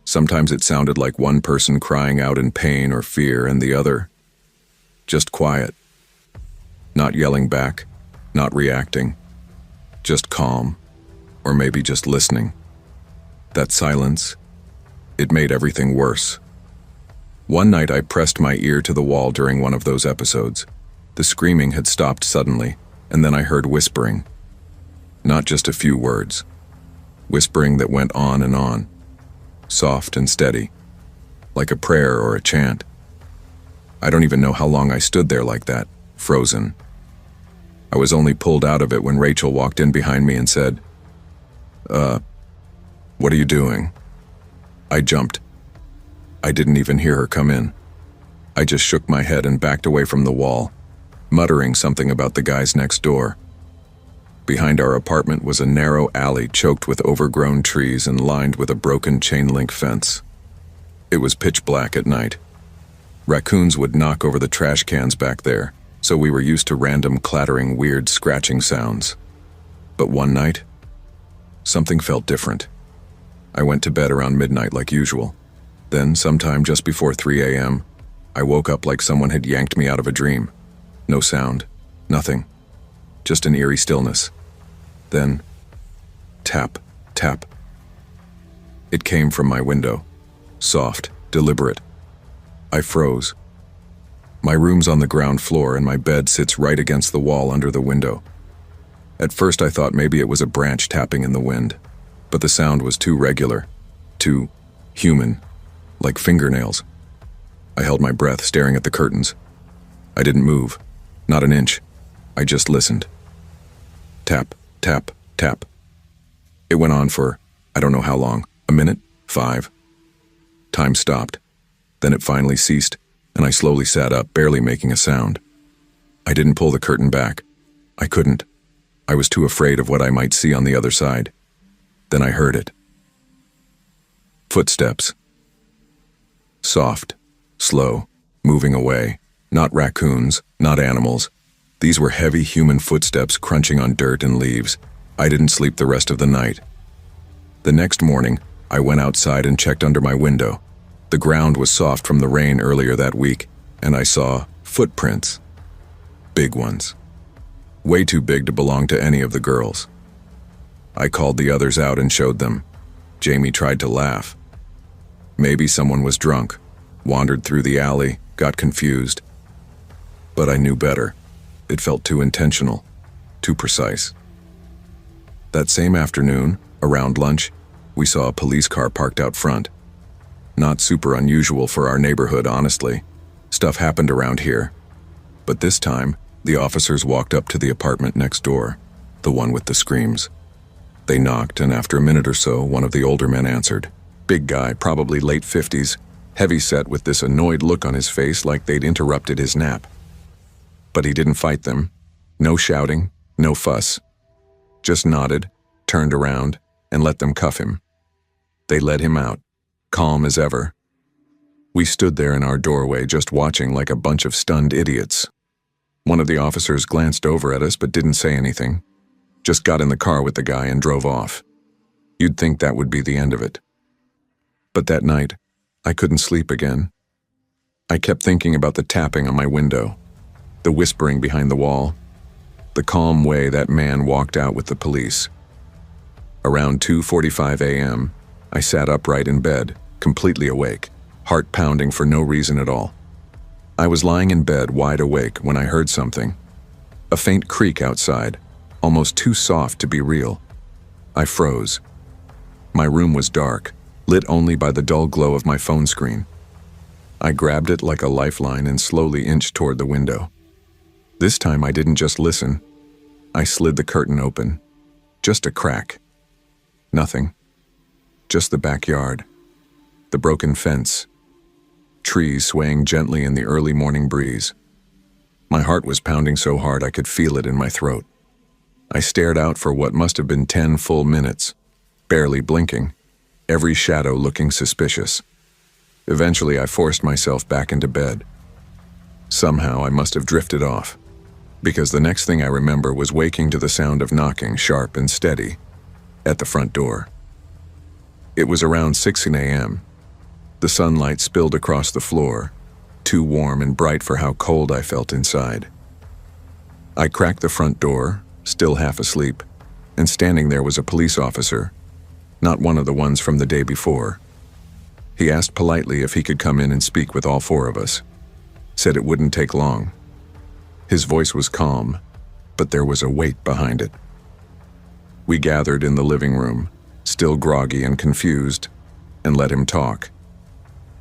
Sometimes it sounded like one person crying out in pain or fear and the other just quiet. Not yelling back, not reacting, just calm, or maybe just listening. That silence, it made everything worse. One night I pressed my ear to the wall during one of those episodes. The screaming had stopped suddenly, and then I heard whispering. Not just a few words. Whispering that went on and on. Soft and steady. Like a prayer or a chant. I don't even know how long I stood there like that, frozen. I was only pulled out of it when Rachel walked in behind me and said, what are you doing?" I jumped. I didn't even hear her come in. I just shook my head and backed away from the wall, muttering something about the guys next door. Behind our apartment was a narrow alley choked with overgrown trees and lined with a broken chain-link fence. It was pitch black at night. Raccoons would knock over the trash cans back there, so we were used to random clattering, weird scratching sounds. But one night, something felt different. I went to bed around midnight like usual. Then, sometime just before 3 a.m., I woke up like someone had yanked me out of a dream. No sound, nothing, just an eerie stillness. Then, tap, tap. It came from my window, soft, deliberate. I froze. My room's on the ground floor and my bed sits right against the wall under the window. At first I thought maybe it was a branch tapping in the wind, but the sound was too regular, too human, like fingernails. I held my breath, staring at the curtains. I didn't move, not an inch. I just listened. Tap, tap, tap. It went on for, I don't know how long, a minute, 5. Time stopped. Then it finally ceased, and I slowly sat up, barely making a sound. I didn't pull the curtain back. I couldn't. I was too afraid of what I might see on the other side. Then I heard it. Footsteps. Soft, slow, moving away. Not raccoons, not animals. These were heavy human footsteps crunching on dirt and leaves. I didn't sleep the rest of the night. The next morning, I went outside and checked under my window. The ground was soft from the rain earlier that week, and I saw footprints. Big ones. Way too big to belong to any of the girls. I called the others out and showed them. Jamie tried to laugh. Maybe someone was drunk, wandered through the alley, got confused. But I knew better. It felt too intentional, too precise. That same afternoon, around lunch, we saw a police car parked out front. Not super unusual for our neighborhood, honestly. Stuff happened around here. But this time, the officers walked up to the apartment next door, the one with the screams. They knocked, and after a minute or so, one of the older men answered. Big guy, probably late 50s, heavy-set with this annoyed look on his face like they'd interrupted his nap. But he didn't fight them. No shouting, no fuss. Just nodded, turned around, and let them cuff him. They led him out, calm as ever. We stood there in our doorway just watching like a bunch of stunned idiots. One of the officers glanced over at us but didn't say anything. Just got in the car with the guy and drove off. You'd think that would be the end of it. But that night, I couldn't sleep again. I kept thinking about the tapping on my window, the whispering behind the wall, the calm way that man walked out with the police. Around 2:45 a.m., I sat upright in bed, completely awake, heart pounding for no reason at all. I was lying in bed wide awake when I heard something. A faint creak outside, almost too soft to be real. I froze. My room was dark, lit only by the dull glow of my phone screen. I grabbed it like a lifeline and slowly inched toward the window. This time I didn't just listen. I slid the curtain open. Just a crack. Nothing. Just the backyard. The broken fence. Trees swaying gently in the early morning breeze. My heart was pounding so hard I could feel it in my throat. I stared out for what must have been 10 full minutes, barely blinking, every shadow looking suspicious. Eventually, I forced myself back into bed. Somehow, I must have drifted off, because the next thing I remember was waking to the sound of knocking, sharp and steady, at the front door. It was around 6 a.m. The sunlight spilled across the floor, too warm and bright for how cold I felt inside. I cracked the front door, still half asleep, and standing there was a police officer, not one of the ones from the day before. He asked politely if he could come in and speak with all four of us. Said it wouldn't take long. His voice was calm, but there was a weight behind it. We gathered in the living room, still groggy and confused, and let him talk.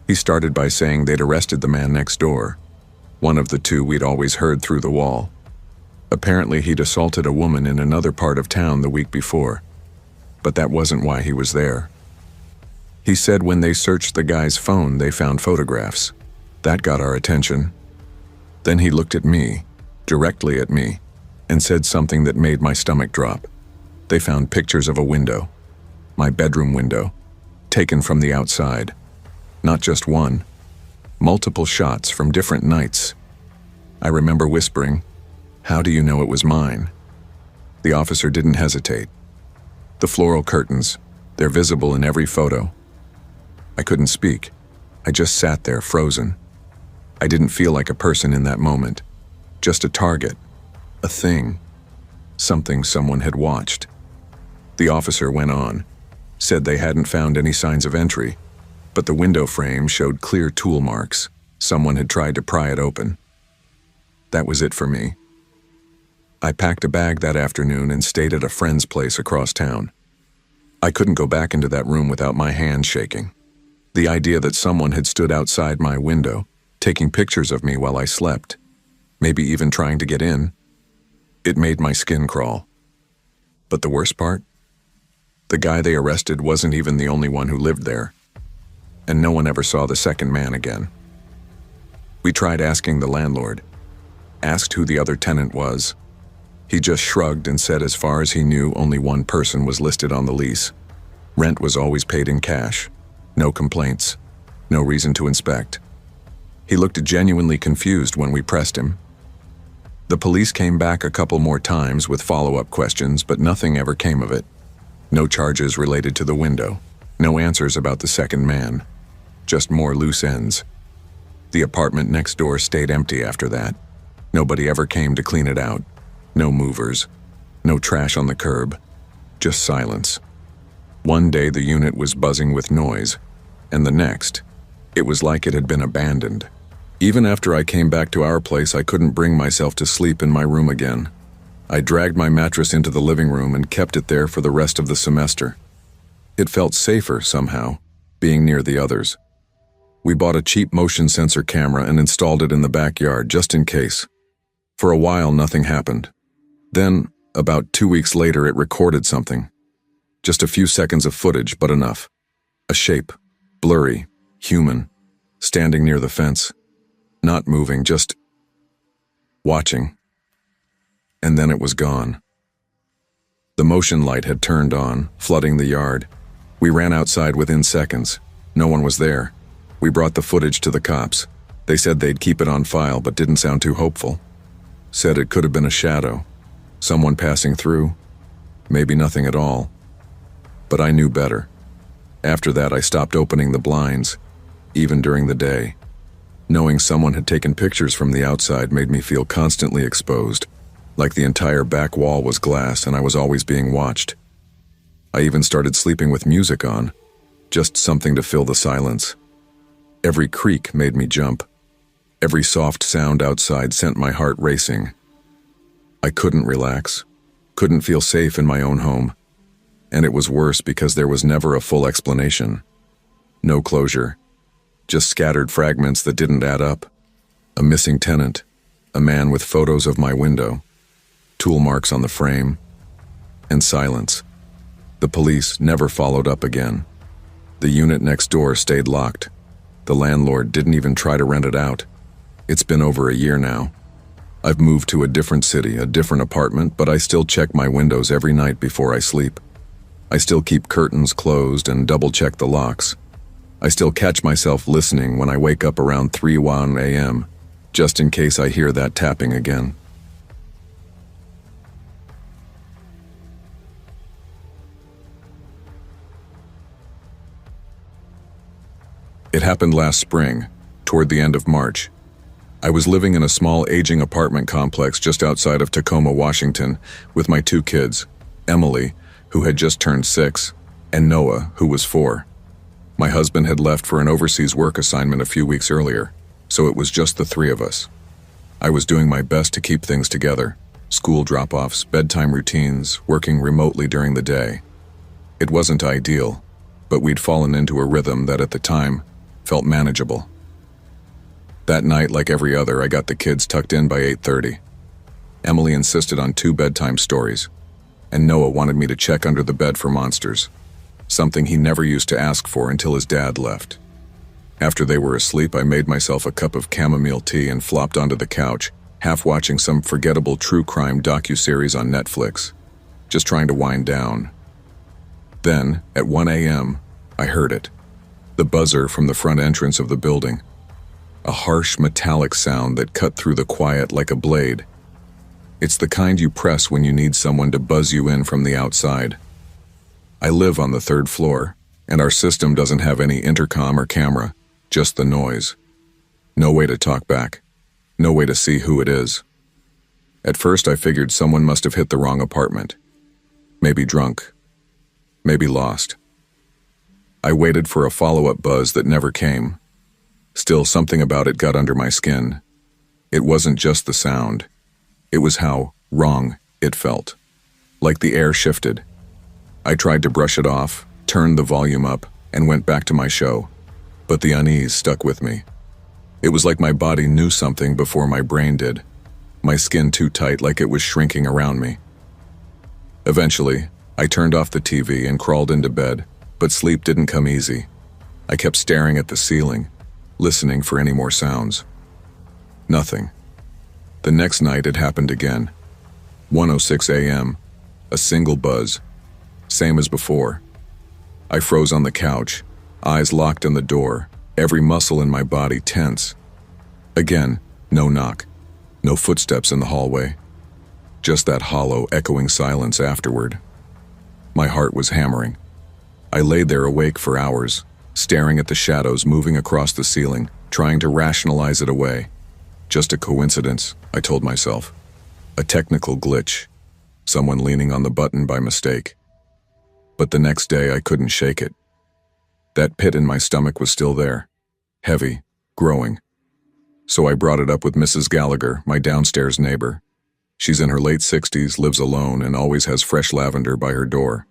He started by saying they'd arrested the man next door, one of the two we'd always heard through the wall. Apparently he'd assaulted a woman in another part of town the week before, but that wasn't why he was there. He said when they searched the guy's phone, they found photographs. That got our attention. Then he looked at me, directly at me, and said something that made my stomach drop. They found pictures of a window, my bedroom window, taken from the outside. Not just one, multiple shots from different nights. I remember whispering, "How do you know it was mine?" The officer didn't hesitate. The floral curtains, they're visible in every photo. I couldn't speak. I just sat there, frozen. I didn't feel like a person in that moment. Just a target. A thing. Something someone had watched. The officer went on. Said they hadn't found any signs of entry, but the window frame showed clear tool marks. Someone had tried to pry it open. That was it for me. I packed a bag that afternoon and stayed at a friend's place across town. I couldn't go back into that room without my hands shaking. The idea that someone had stood outside my window, taking pictures of me while I slept, maybe even trying to get in, it made my skin crawl. But the worst part? The guy they arrested wasn't even the only one who lived there, and no one ever saw the second man again. We tried asking the landlord, asked who the other tenant was. He just shrugged and said as far as he knew, only one person was listed on the lease. Rent was always paid in cash. No complaints. No reason to inspect. He looked genuinely confused when we pressed him. The police came back a couple more times with follow-up questions, but nothing ever came of it. No charges related to the window. No answers about the second man. Just more loose ends. The apartment next door stayed empty after that. Nobody ever came to clean it out. No movers. No trash on the curb. Just silence. One day the unit was buzzing with noise, and the next, it was like it had been abandoned. Even after I came back to our place, I couldn't bring myself to sleep in my room again. I dragged my mattress into the living room and kept it there for the rest of the semester. It felt safer somehow, being near the others. We bought a cheap motion sensor camera and installed it in the backyard just in case. For a while, nothing happened. Then, about 2 weeks later, it recorded something. Just a few seconds of footage, but enough. A shape, blurry, human, standing near the fence. Not moving, just watching. And then it was gone. The motion light had turned on, flooding the yard. We ran outside within seconds. No one was there. We brought the footage to the cops. They said they'd keep it on file, but didn't sound too hopeful. Said it could have been a shadow. Someone passing through. Maybe nothing at all. But I knew better. After that, I stopped opening the blinds, even during the day. Knowing someone had taken pictures from the outside made me feel constantly exposed, like the entire back wall was glass and I was always being watched. I even started sleeping with music on, just something to fill the silence. Every creak made me jump. Every soft sound outside sent my heart racing. I couldn't relax, couldn't feel safe in my own home. And it was worse because there was never a full explanation. No closure. Just scattered fragments that didn't add up. A missing tenant. A man with photos of my window. Tool marks on the frame. And silence. The police never followed up again. The unit next door stayed locked. The landlord didn't even try to rent it out. It's been over a year now. I've moved to a different city, a different apartment, but I still check my windows every night before I sleep. I still keep curtains closed and double-check the locks. I still catch myself listening when I wake up around 3:01 a.m., just in case I hear that tapping again. It happened last spring, toward the end of March. I was living in a small aging apartment complex just outside of Tacoma, Washington, with my 2 kids, Emily, who had just turned 6, and Noah, who was 4. My husband had left for an overseas work assignment a few weeks earlier, so it was just the 3 of us. I was doing my best to keep things together, school drop-offs, bedtime routines, working remotely during the day. It wasn't ideal, but we'd fallen into a rhythm that at the time felt manageable. That night, like every other, I got the kids tucked in by 8:30. Emily insisted on 2 bedtime stories, and Noah wanted me to check under the bed for monsters, something he never used to ask for until his dad left. After they were asleep, I made myself a cup of chamomile tea and flopped onto the couch, half watching some forgettable true crime docuseries on Netflix, just trying to wind down. Then, at 1 a.m., I heard it. The buzzer from the front entrance of the building. A harsh metallic sound that cut through the quiet like a blade. It's the kind you press when you need someone to buzz you in from the outside. I live on the 3rd floor, and our system doesn't have any intercom or camera, just the noise. No way to talk back. No way to see who it is. At first I figured someone must have hit the wrong apartment. Maybe drunk. Maybe lost. I waited for a follow-up buzz that never came. Still, something about it got under my skin. It wasn't just the sound. It was how wrong it felt. Like the air shifted. I tried to brush it off, turned the volume up, and went back to my show. But the unease stuck with me. It was like my body knew something before my brain did. My skin too tight, like it was shrinking around me. Eventually, I turned off the TV and crawled into bed, but sleep didn't come easy. I kept staring at the ceiling, listening for any more sounds. Nothing. The next night it happened again. 1:06 a.m., a single buzz, same as before. I froze on the couch, eyes locked in the door, every muscle in my body tense. Again, no knock, no footsteps in the hallway. Just that hollow, echoing silence afterward. My heart was hammering. I lay there awake for hours, staring at the shadows moving across the ceiling, trying to rationalize it away. Just a coincidence, I told myself. A technical glitch. Someone leaning on the button by mistake. But the next day I couldn't shake it. That pit in my stomach was still there. Heavy, growing. So I brought it up with Mrs. Gallagher, my downstairs neighbor. She's in her late 60s, lives alone, and always has fresh lavender by her door.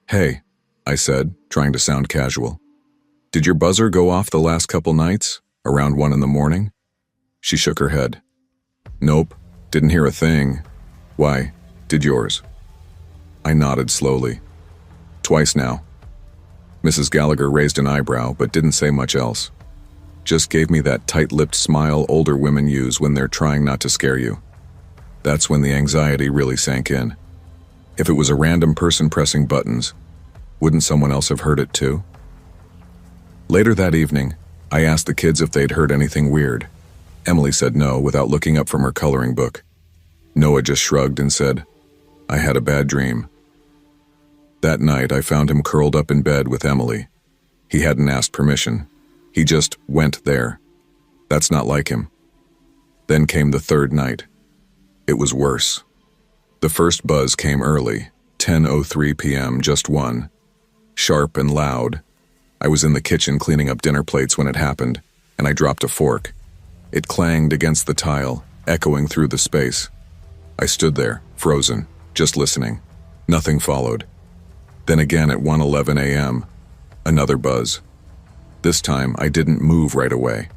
"Hey," I said, trying to sound casual. "Did your buzzer go off the last couple nights, around 1 in the morning?" She shook her head. "Nope, didn't hear a thing. Why, did yours?" I nodded slowly. "Twice now." Mrs. Gallagher raised an eyebrow, but didn't say much else. Just gave me that tight-lipped smile older women use when they're trying not to scare you. That's when the anxiety really sank in. If it was a random person pressing buttons, wouldn't someone else have heard it too? Later that evening, I asked the kids if they'd heard anything weird. Emily said no without looking up from her coloring book. Noah just shrugged and said, "I had a bad dream." That night, I found him curled up in bed with Emily. He hadn't asked permission. He just went there. That's not like him. Then came the 3rd night. It was worse. The first buzz came early, 10:03 p.m., just one. Sharp and loud. I was in the kitchen cleaning up dinner plates when it happened, and I dropped a fork. It clanged against the tile, echoing through the space. I stood there, frozen, just listening. Nothing followed. Then again at 1:11 a.m., another buzz. This time, I didn't move right away.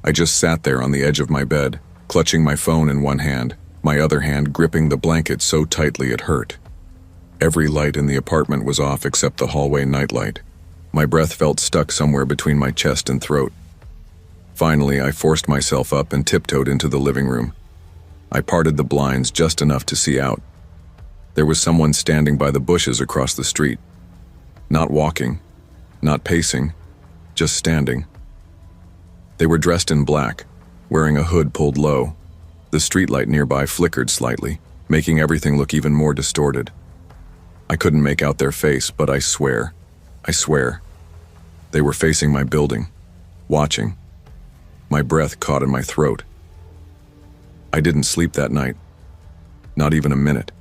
I just sat there on the edge of my bed, clutching my phone in one hand, my other hand gripping the blanket so tightly it hurt. Every light in the apartment was off except the hallway nightlight. My breath felt stuck somewhere between my chest and throat. Finally, I forced myself up and tiptoed into the living room. I parted the blinds just enough to see out. There was someone standing by the bushes across the street. Not walking, not pacing, just standing. They were dressed in black, wearing a hood pulled low. The streetlight nearby flickered slightly, making everything look even more distorted. I couldn't make out their face, but I swear, they were facing my building, watching. My breath caught in my throat. I didn't sleep that night, not even a minute.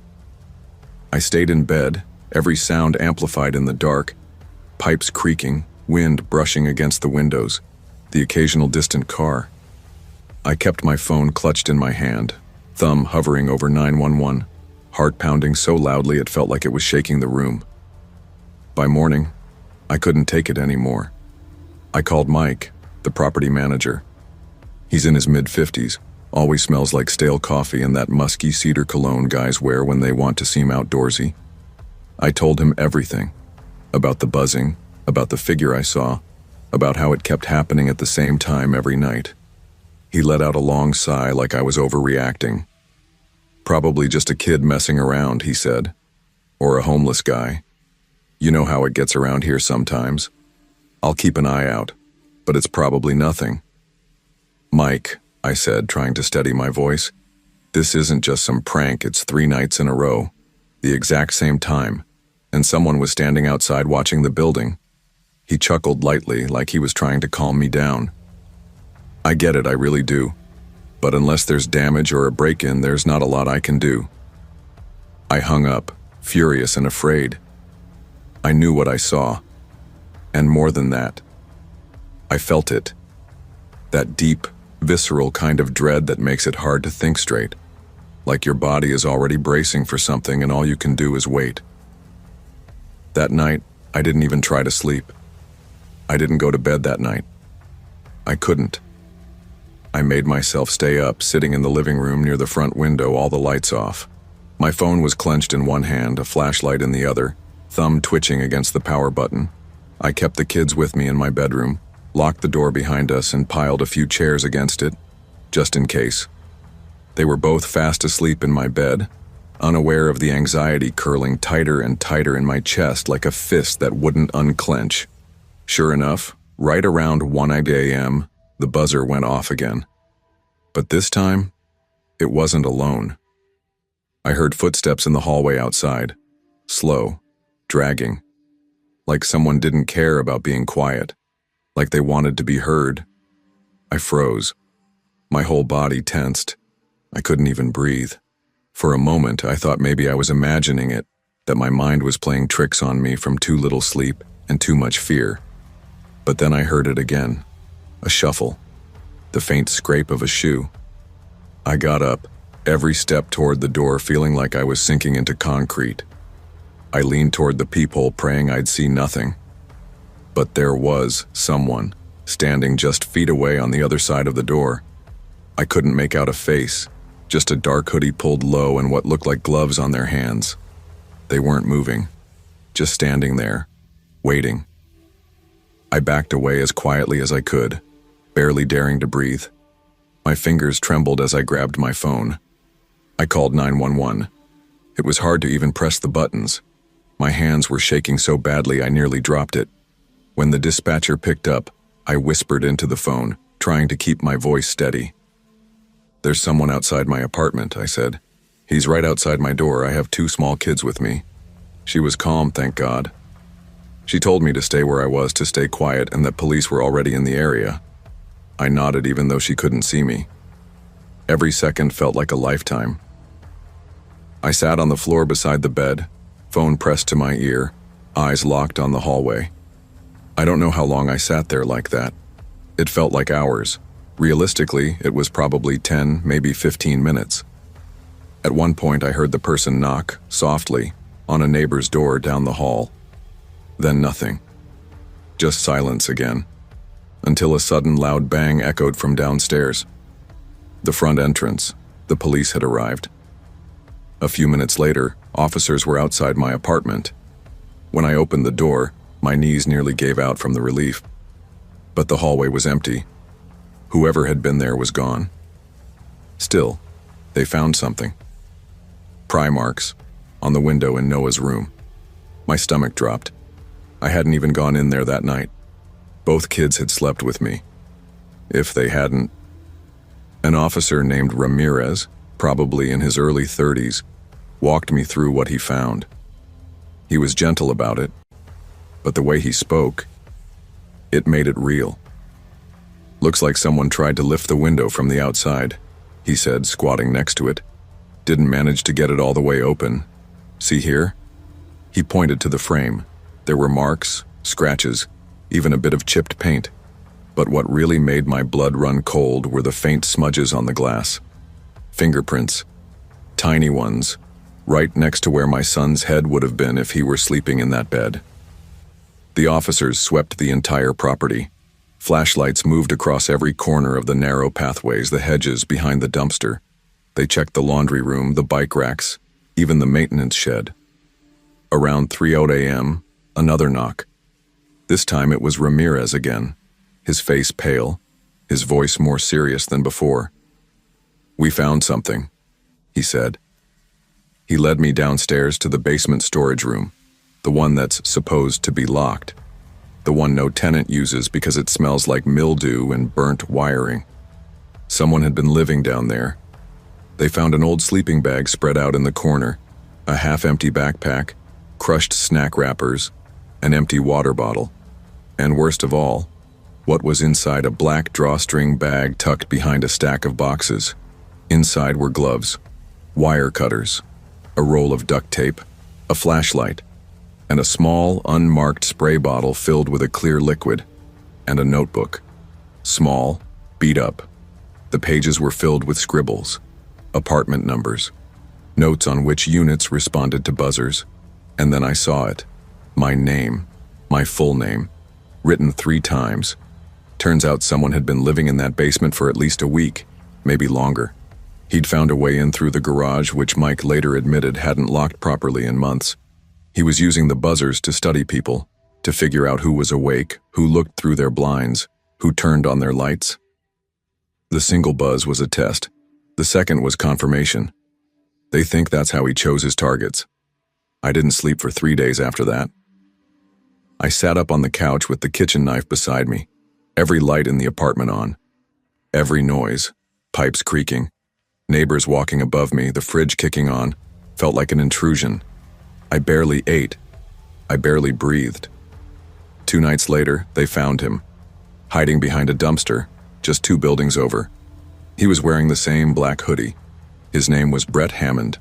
I stayed in bed, every sound amplified in the dark, pipes creaking, wind brushing against the windows, the occasional distant car. I kept my phone clutched in my hand, thumb hovering over 911, heart pounding so loudly it felt like it was shaking the room. By morning, I couldn't take it anymore. I called Mike, the property manager. He's in his mid-50s, always smells like stale coffee and that musky cedar cologne guys wear when they want to seem outdoorsy. I told him everything, about the buzzing, about the figure I saw, about how it kept happening at the same time every night. He let out a long sigh like I was overreacting. Probably just a kid messing around, he said. Or a homeless guy. You know how it gets around here sometimes. I'll keep an eye out, but it's probably nothing. Mike, I said, trying to steady my voice, this isn't just some prank, it's 3 nights in a row, the exact same time, and someone was standing outside watching the building. He chuckled lightly, like he was trying to calm me down. I get it, I really do. But unless there's damage or a break-in, there's not a lot I can do. I hung up, furious and afraid. I knew what I saw. And more than that, I felt it. That deep, visceral kind of dread that makes it hard to think straight. Like your body is already bracing for something and all you can do is wait. That night, I didn't even try to sleep. I didn't go to bed that night. I couldn't. I made myself stay up, sitting in the living room near the front window, all the lights off. My phone was clenched in one hand, a flashlight in the other, thumb twitching against the power button. I kept the kids with me in my bedroom, locked the door behind us and piled a few chairs against it, just in case. They were both fast asleep in my bed, unaware of the anxiety curling tighter and tighter in my chest like a fist that wouldn't unclench. Sure enough, right around 1 a.m., the buzzer went off again. But this time, it wasn't alone. I heard footsteps in the hallway outside, slow, dragging, like someone didn't care about being quiet, like they wanted to be heard. I froze. My whole body tensed. I couldn't even breathe. For a moment, I thought maybe I was imagining it, that my mind was playing tricks on me from too little sleep and too much fear. But then I heard it again. A shuffle. The faint scrape of a shoe. I got up, every step toward the door feeling like I was sinking into concrete. I leaned toward the peephole praying I'd see nothing. But there was someone, standing just feet away on the other side of the door. I couldn't make out a face, just a dark hoodie pulled low and what looked like gloves on their hands. They weren't moving, just standing there, waiting. I backed away as quietly as I could, barely daring to breathe. My fingers trembled as I grabbed my phone. I called 911. It was hard to even press the buttons. My hands were shaking so badly I nearly dropped it. When the dispatcher picked up, I whispered into the phone, trying to keep my voice steady. "There's someone outside my apartment," I said. "He's right outside my door. I have 2 small kids with me." She was calm, thank God. She told me to stay where I was, to stay quiet, and that police were already in the area. I nodded even though she couldn't see me. Every second felt like a lifetime. I sat on the floor beside the bed, phone pressed to my ear, eyes locked on the hallway. I don't know how long I sat there like that. It felt like hours. Realistically, it was probably 10, maybe 15 minutes. At one point, I heard the person knock, softly, on a neighbor's door down the hall. Then nothing. Just silence again, until a sudden loud bang echoed from downstairs. The front entrance. The police had arrived. A few minutes later, officers were outside my apartment. When I opened the door, my knees nearly gave out from the relief. But the hallway was empty. Whoever had been there was gone. Still, they found something. Pry marks on the window in Noah's room. My stomach dropped. I hadn't even gone in there that night. Both kids had slept with me. If they hadn't. An officer named Ramirez, probably in his early 30s, walked me through what he found. He was gentle about it, but the way he spoke, it made it real. "Looks like someone tried to lift the window from the outside," he said, squatting next to it. "Didn't manage to get it all the way open. See here?" He pointed to the frame. There were marks, scratches, even a bit of chipped paint. But what really made my blood run cold were the faint smudges on the glass. Fingerprints. Tiny ones, right next to where my son's head would have been if he were sleeping in that bed. The officers swept the entire property. Flashlights moved across every corner of the narrow pathways, the hedges behind the dumpster. They checked the laundry room, the bike racks, even the maintenance shed. Around 3:00 a.m., another knock. This time it was Ramirez again, his face pale, his voice more serious than before. "We found something," he said. He led me downstairs to the basement storage room, the one that's supposed to be locked, the one no tenant uses because it smells like mildew and burnt wiring. Someone had been living down there. They found an old sleeping bag spread out in the corner, a half-empty backpack, crushed snack wrappers, an empty water bottle, and worst of all, what was inside a black drawstring bag tucked behind a stack of boxes. Inside were gloves, wire cutters, a roll of duct tape, a flashlight, and a small, unmarked spray bottle filled with a clear liquid, and a notebook. Small, beat up. The pages were filled with scribbles, apartment numbers, notes on which units responded to buzzers, and then I saw it. My name, my full name, written 3 times. Turns out someone had been living in that basement for at least a week, maybe longer. He'd found a way in through the garage, which Mike later admitted hadn't locked properly in months. He was using the buzzers to study people, to figure out who was awake, who looked through their blinds, who turned on their lights. The single buzz was a test. The second was confirmation. They think that's how he chose his targets. I didn't sleep for 3 days after that. I sat up on the couch with the kitchen knife beside me, every light in the apartment on. Every noise, pipes creaking, neighbors walking above me, the fridge kicking on, felt like an intrusion. I barely ate. I barely breathed. 2 nights later, they found him, hiding behind a dumpster, just 2 buildings over. He was wearing the same black hoodie. His name was Brett Hammond.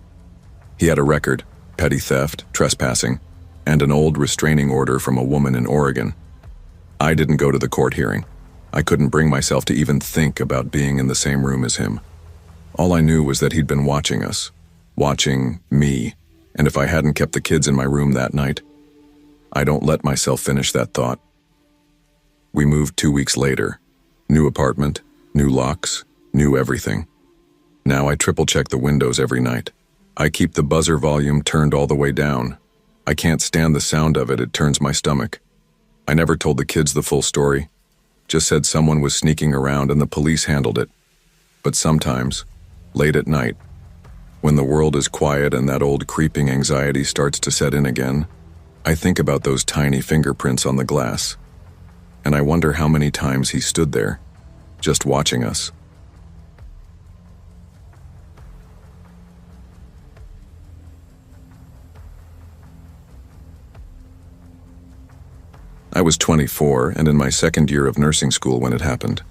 He had a record, petty theft, trespassing, and an old restraining order from a woman in Oregon. I didn't go to the court hearing. I couldn't bring myself to even think about being in the same room as him. All I knew was that he'd been watching us, watching me, and if I hadn't kept the kids in my room that night, I don't let myself finish that thought. We moved 2 weeks later. New apartment, new locks, new everything. Now I triple-check the windows every night. I keep the buzzer volume turned all the way down. I can't stand the sound of it, it turns my stomach. I never told the kids the full story. Just said someone was sneaking around and the police handled it. But sometimes, late at night, when the world is quiet and that old creeping anxiety starts to set in again, I think about those tiny fingerprints on the glass. And I wonder how many times he stood there, just watching us. I was 24 and in my second year of nursing school when it happened.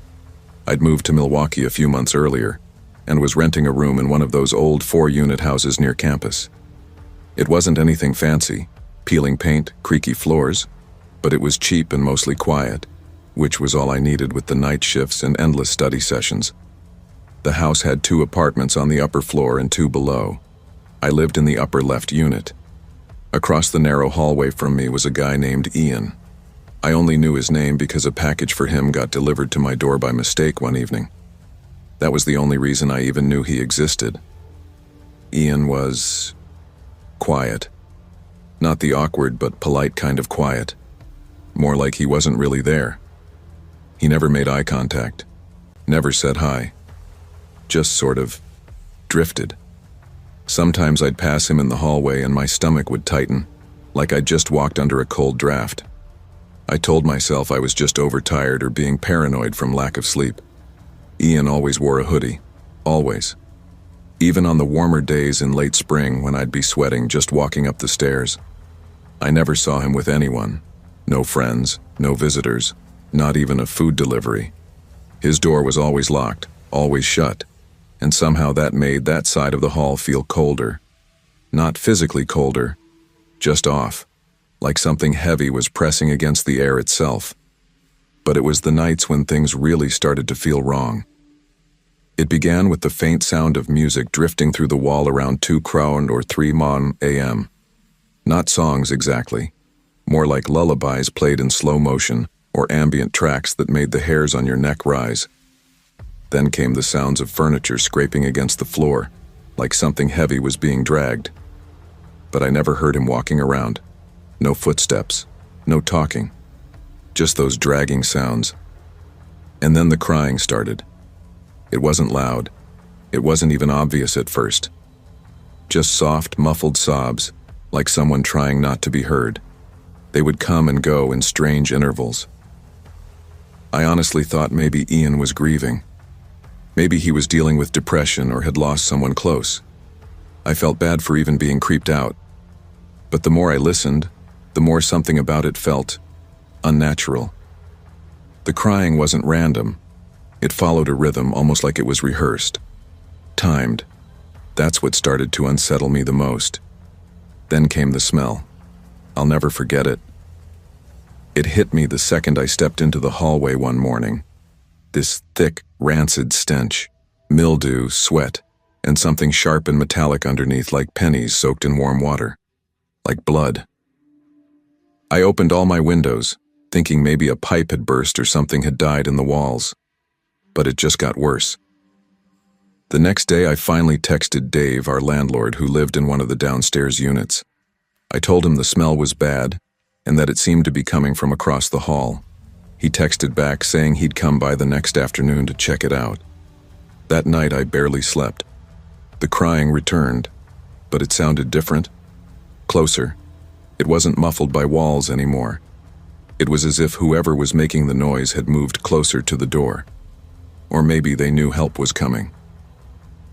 I'd moved to Milwaukee a few months earlier and was renting a room in one of those old 4-unit houses near campus. It wasn't anything fancy, peeling paint, creaky floors, but it was cheap and mostly quiet, which was all I needed with the night shifts and endless study sessions. The house had 2 apartments on the upper floor and 2 below. I lived in the upper left unit. Across the narrow hallway from me was a guy named Ian. I only knew his name because a package for him got delivered to my door by mistake one evening. That was the only reason I even knew he existed. Ian was quiet. Not the awkward but polite kind of quiet. More like he wasn't really there. He never made eye contact. Never said hi. Just sort of drifted. Sometimes I'd pass him in the hallway and my stomach would tighten, like I'd just walked under a cold draft. I told myself I was just overtired or being paranoid from lack of sleep. Ian always wore a hoodie. Always. Even on the warmer days in late spring when I'd be sweating just walking up the stairs. I never saw him with anyone. No friends, no visitors, not even a food delivery. His door was always locked, always shut, and somehow that made that side of the hall feel colder. Not physically colder, just off, like something heavy was pressing against the air itself. But it was the nights when things really started to feel wrong. It began with the faint sound of music drifting through the wall around 2 crown or 3 mon a.m. Not songs exactly, more like lullabies played in slow motion or ambient tracks that made the hairs on your neck rise. Then came the sounds of furniture scraping against the floor, like something heavy was being dragged. But I never heard him walking around. No footsteps, no talking. Just those dragging sounds. And then the crying started. It wasn't loud. It wasn't even obvious at first. Just soft, muffled sobs, like someone trying not to be heard. They would come and go in strange intervals. I honestly thought maybe Ian was grieving. Maybe he was dealing with depression or had lost someone close. I felt bad for even being creeped out. But the more I listened, the more something about it felt unnatural. The crying wasn't random. It followed a rhythm almost like it was rehearsed. Timed. That's what started to unsettle me the most. Then came the smell. I'll never forget it. It hit me the second I stepped into the hallway one morning. This thick, rancid stench, mildew, sweat, and something sharp and metallic underneath like pennies soaked in warm water. Like blood. I opened all my windows, thinking maybe a pipe had burst or something had died in the walls. But it just got worse. The next day I finally texted Dave, our landlord, who lived in one of the downstairs units. I told him the smell was bad, and that it seemed to be coming from across the hall. He texted back saying he'd come by the next afternoon to check it out. That night I barely slept. The crying returned, but it sounded different. Closer. It wasn't muffled by walls anymore. It was as if whoever was making the noise had moved closer to the door. Or maybe they knew help was coming.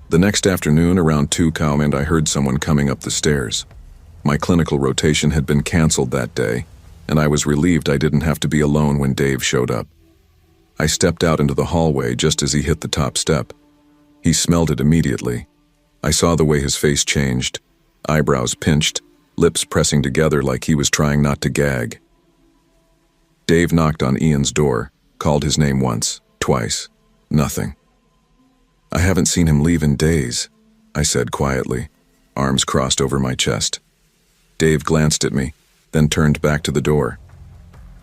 The next afternoon around 2 p.m. I heard someone coming up the stairs. My clinical rotation had been canceled that day, and I was relieved I didn't have to be alone when Dave showed up. I stepped out into the hallway just as he hit the top step. He smelled it immediately. I saw the way his face changed, eyebrows pinched, lips pressing together like he was trying not to gag. Dave knocked on Ian's door, called his name once, twice. Nothing. I haven't seen him leave in days, I said quietly, arms crossed over my chest. Dave glanced at me, then turned back to the door.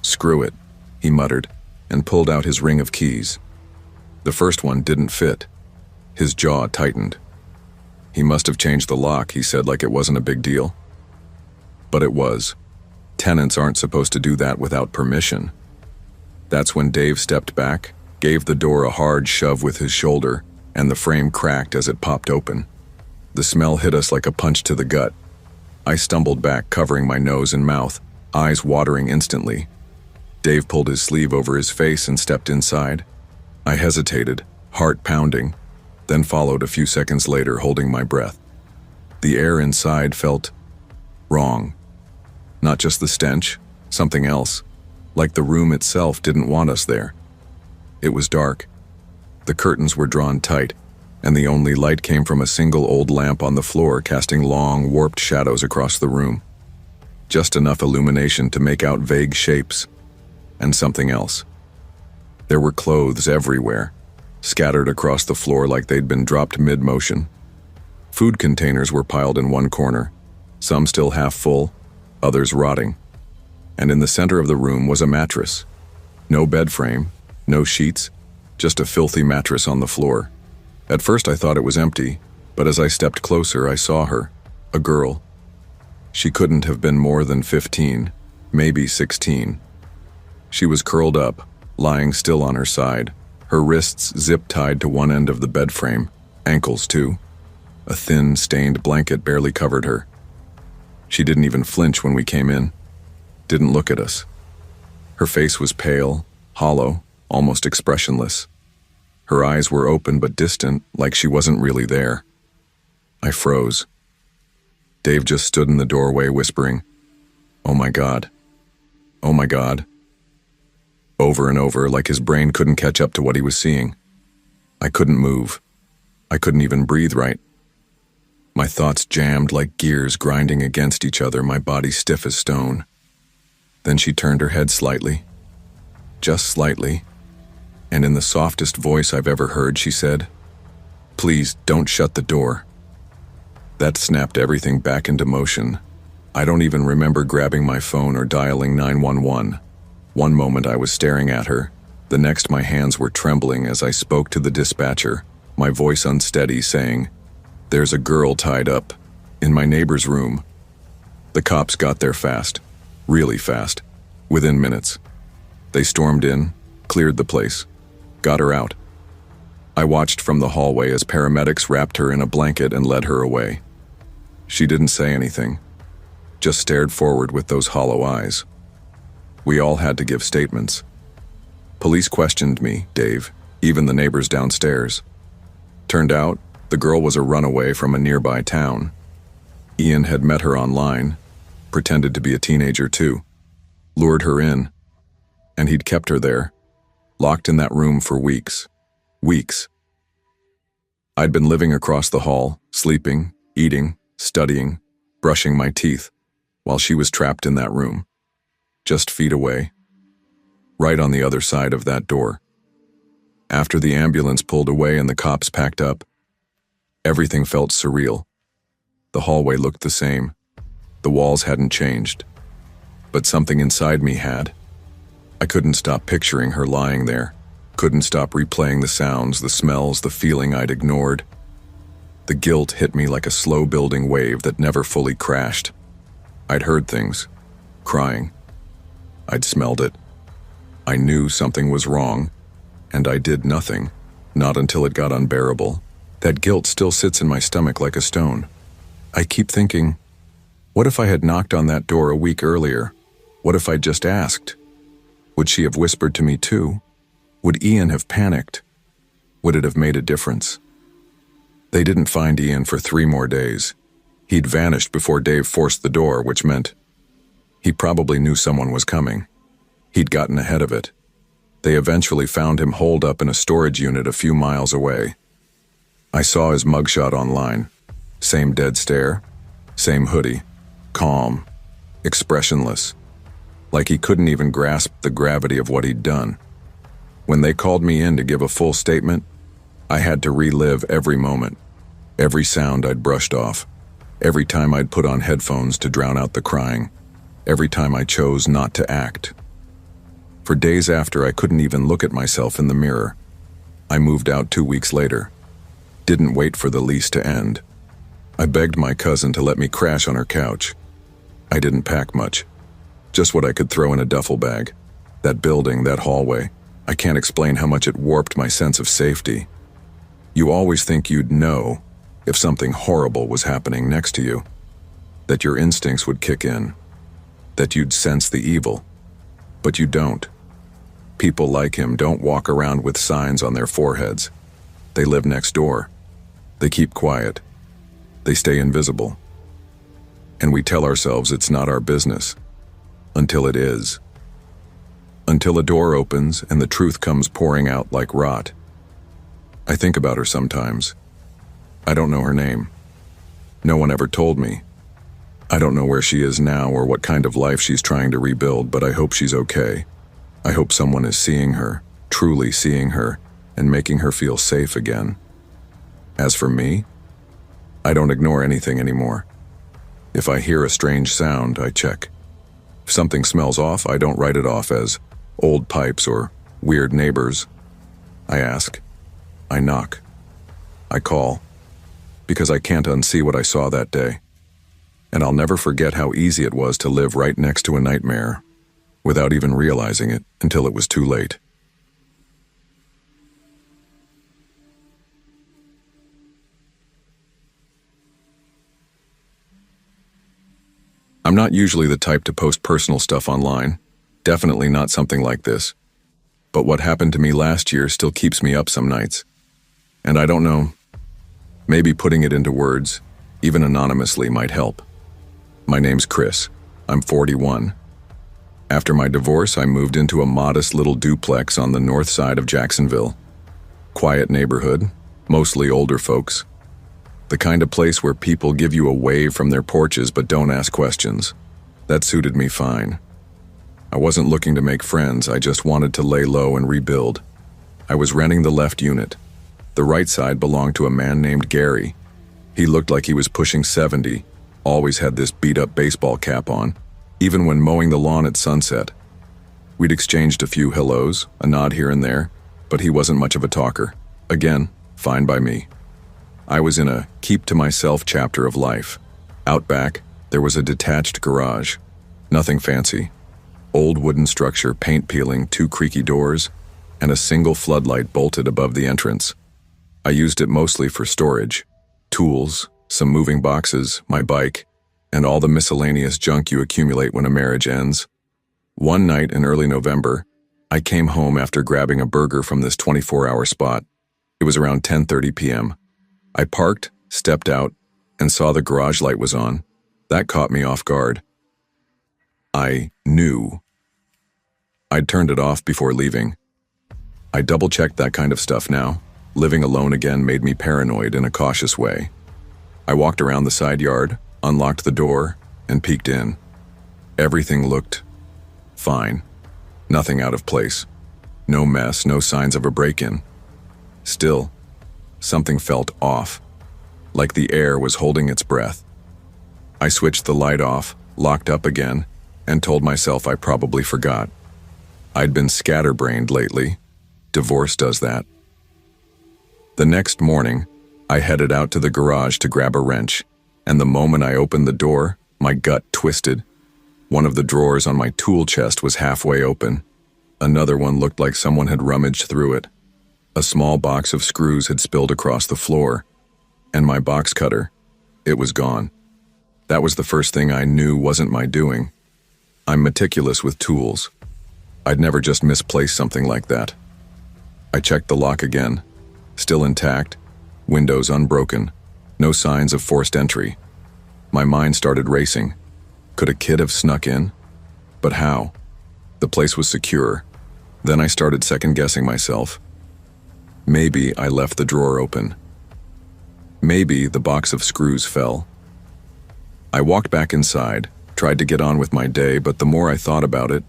"Screw it," he muttered, and pulled out his ring of keys. The first one didn't fit. His jaw tightened. He must have changed the lock, he said, like it wasn't a big deal. But it was. Tenants aren't supposed to do that without permission. That's when Dave stepped back, gave the door a hard shove with his shoulder, and the frame cracked as it popped open. The smell hit us like a punch to the gut. I stumbled back, covering my nose and mouth, eyes watering instantly. Dave pulled his sleeve over his face and stepped inside. I hesitated, heart pounding, then followed a few seconds later, holding my breath. The air inside felt wrong. Not just the stench, something else, like the room itself didn't want us there. It was dark. The curtains were drawn tight, and the only light came from a single old lamp on the floor, casting long, warped shadows across the room. Just enough illumination to make out vague shapes, and something else. There were clothes everywhere, scattered across the floor like they'd been dropped mid-motion. Food containers were piled in one corner, some still half full, others rotting. And in the center of the room was a mattress. No bed frame, no sheets, just a filthy mattress on the floor. At first I thought it was empty, but as I stepped closer I saw her, a girl. She couldn't have been more than 15, maybe 16. She was curled up, lying still on her side, her wrists zip-tied to one end of the bed frame, ankles too. A thin, stained blanket barely covered her. She didn't even flinch when we came in, didn't look at us. Her face was pale, hollow, almost expressionless. Her eyes were open but distant, like she wasn't really there. I froze. Dave just stood in the doorway whispering, "Oh my God. Oh my God." Over and over, like his brain couldn't catch up to what he was seeing. I couldn't move. I couldn't even breathe right. My thoughts jammed like gears grinding against each other, my body stiff as stone. Then she turned her head slightly, just slightly, and in the softest voice I've ever heard, she said, "Please don't shut the door." That snapped everything back into motion. I don't even remember grabbing my phone or dialing 911. One moment I was staring at her, the next my hands were trembling as I spoke to the dispatcher, my voice unsteady, saying, "There's a girl tied up in my neighbor's room." The cops got there fast, really fast, within minutes. They stormed in, cleared the place, got her out. I watched from the hallway as paramedics wrapped her in a blanket and led her away. She didn't say anything, just stared forward with those hollow eyes. We all had to give statements. Police questioned me, Dave, even the neighbors downstairs. Turned out, the girl was a runaway from a nearby town. Ian had met her online, pretended to be a teenager too, lured her in, and he'd kept her there, locked in that room for weeks. Weeks. I'd been living across the hall, sleeping, eating, studying, brushing my teeth, while she was trapped in that room, just feet away, right on the other side of that door. After the ambulance pulled away and the cops packed up, everything felt surreal. The hallway looked the same. The walls hadn't changed. But something inside me had. I couldn't stop picturing her lying there, couldn't stop replaying the sounds, the smells, the feeling I'd ignored. The guilt hit me like a slow-building wave that never fully crashed. I'd heard things, crying. I'd smelled it. I knew something was wrong, and I did nothing, not until it got unbearable. That guilt still sits in my stomach like a stone. I keep thinking, what if I had knocked on that door a week earlier? What if I'd just asked? Would she have whispered to me too? Would Ian have panicked? Would it have made a difference? They didn't find Ian for 3 more days. He'd vanished before Dave forced the door, which meant he probably knew someone was coming. He'd gotten ahead of it. They eventually found him holed up in a storage unit a few miles away. I saw his mugshot online. Same dead stare, same hoodie, calm, expressionless, like he couldn't even grasp the gravity of what he'd done. When they called me in to give a full statement, I had to relive every moment, every sound I'd brushed off, every time I'd put on headphones to drown out the crying, every time I chose not to act. For days after, I couldn't even look at myself in the mirror. I moved out 2 weeks later. Didn't wait for the lease to end. I begged my cousin to let me crash on her couch. I didn't pack much, just what I could throw in a duffel bag. That building, that hallway, I can't explain how much it warped my sense of safety. You always think you'd know if something horrible was happening next to you, that your instincts would kick in, that you'd sense the evil, but you don't. People like him don't walk around with signs on their foreheads. They live next door. They keep quiet. They stay invisible. And we tell ourselves it's not our business, until it is. Until a door opens and the truth comes pouring out like rot. I think about her sometimes. I don't know her name. No one ever told me. I don't know where she is now or what kind of life she's trying to rebuild, but I hope she's okay. I hope someone is seeing her, truly seeing her, and making her feel safe again. As for me, I don't ignore anything anymore. If I hear a strange sound, I check. If something smells off, I don't write it off as old pipes or weird neighbors. I ask. I knock. I call. Because I can't unsee what I saw that day. And I'll never forget how easy it was to live right next to a nightmare, without even realizing it until it was too late. I'm not usually the type to post personal stuff online, definitely not something like this. But what happened to me last year still keeps me up some nights. And I don't know, maybe putting it into words, even anonymously, might help. My name's Chris. I'm 41. After my divorce, I moved into a modest little duplex on the north side of Jacksonville. Quiet neighborhood, mostly older folks. The kind of place where people give you a wave from their porches but don't ask questions. That suited me fine. I wasn't looking to make friends, I just wanted to lay low and rebuild. I was renting the left unit. The right side belonged to a man named Gary. He looked like he was pushing 70, always had this beat-up baseball cap on, even when mowing the lawn at sunset. We'd exchanged a few hellos, a nod here and there, but he wasn't much of a talker. Again, fine by me. I was in a keep-to-myself chapter of life. Out back, there was a detached garage. Nothing fancy. Old wooden structure, paint peeling, 2 creaky doors, and a single floodlight bolted above the entrance. I used it mostly for storage. Tools, some moving boxes, my bike, and all the miscellaneous junk you accumulate when a marriage ends. One night in early November, I came home after grabbing a burger from this 24-hour spot. It was around 10:30 p.m. I parked, stepped out, and saw the garage light was on. That caught me off guard. I knew. I'd turned it off before leaving. I double-checked that kind of stuff now. Living alone again made me paranoid in a cautious way. I walked around the side yard, unlocked the door, and peeked in. Everything looked fine. Nothing out of place. No mess, no signs of a break-in. Still, something felt off, like the air was holding its breath. I switched the light off, locked up again, and told myself I probably forgot. I'd been scatterbrained lately. Divorce does that. The next morning, I headed out to the garage to grab a wrench, and the moment I opened the door, my gut twisted. One of the drawers on my tool chest was halfway open. Another one looked like someone had rummaged through it. A small box of screws had spilled across the floor, and my box cutter, it was gone. That was the first thing I knew wasn't my doing. I'm meticulous with tools. I'd never just misplace something like that. I checked the lock again. Still intact, windows unbroken, no signs of forced entry. My mind started racing. Could a kid have snuck in? But how? The place was secure. Then I started second-guessing myself. Maybe I left the drawer open. Maybe the box of screws fell. I walked back inside, tried to get on with my day, but the more I thought about it,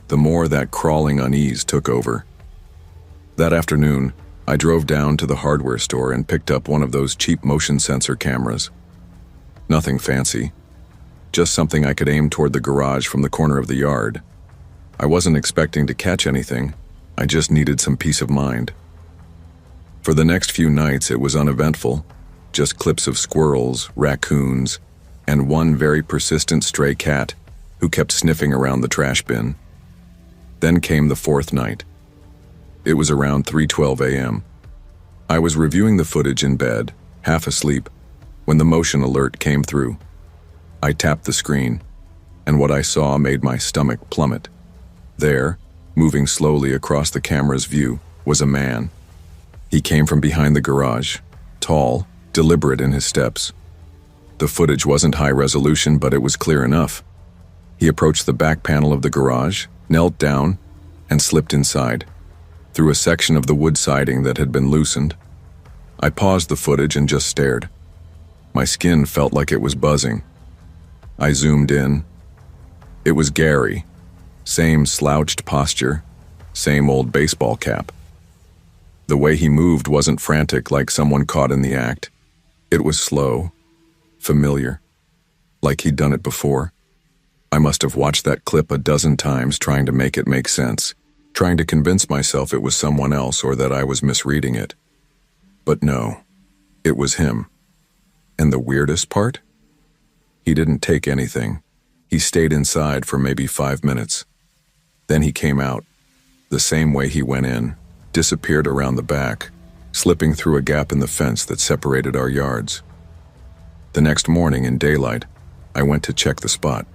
the more that crawling unease took over. That afternoon, I drove down to the hardware store and picked up one of those cheap motion sensor cameras. Nothing fancy, just something I could aim toward the garage from the corner of the yard. I wasn't expecting to catch anything, I just needed some peace of mind. For the next few nights it was uneventful, just clips of squirrels, raccoons, and one very persistent stray cat who kept sniffing around the trash bin. Then came the 4th night. It was around 3:12 a.m. I was reviewing the footage in bed, half asleep, when the motion alert came through. I tapped the screen, and what I saw made my stomach plummet. There, moving slowly across the camera's view, was a man. He came from behind the garage, tall, deliberate in his steps. The footage wasn't high resolution, but it was clear enough. He approached the back panel of the garage, knelt down, and slipped inside, through a section of the wood siding that had been loosened. I paused the footage and just stared. My skin felt like it was buzzing. I zoomed in. It was Gary. Same slouched posture, same old baseball cap. The way he moved wasn't frantic like someone caught in the act. It was slow, familiar. like he'd done it before. I must have watched that clip a dozen times trying to make it make sense, trying to convince myself it was someone else or that I was misreading it. But no, it was him. And the weirdest part? He didn't take anything. He stayed inside for maybe 5 minutes. Then he came out, the same way he went in, disappeared around the back, slipping through a gap in the fence that separated our yards. The next morning in daylight, I went to check the spot.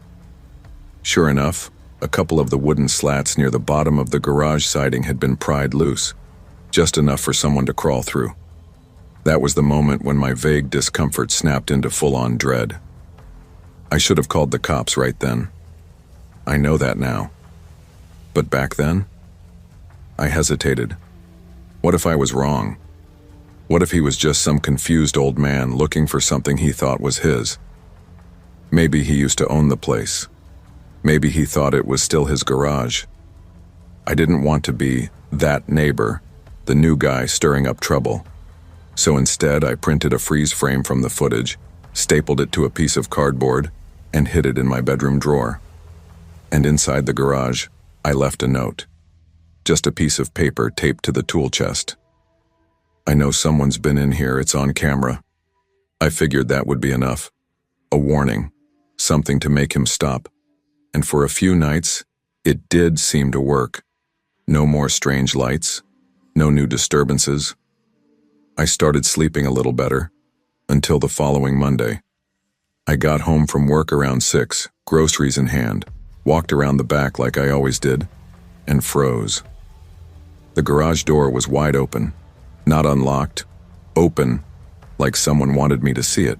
Sure enough, a couple of the wooden slats near the bottom of the garage siding had been pried loose, just enough for someone to crawl through. That was the moment when my vague discomfort snapped into full-on dread. I should have called the cops right then. I know that now. But back then, I hesitated. What if I was wrong? What if he was just some confused old man looking for something he thought was his? Maybe he used to own the place. Maybe he thought it was still his garage. I didn't want to be that neighbor, the new guy stirring up trouble. So instead, I printed a freeze frame from the footage, stapled it to a piece of cardboard, and hid it in my bedroom drawer. And inside the garage, I left a note. Just a piece of paper taped to the tool chest. I know someone's been in here, it's on camera. I figured that would be enough. A warning, something to make him stop. And for a few nights, it did seem to work. No more strange lights, no new disturbances. I started sleeping a little better, until the following Monday. I got home from work around 6, groceries in hand, walked around the back like I always did, and froze. The garage door was wide open, not unlocked, open, like someone wanted me to see it.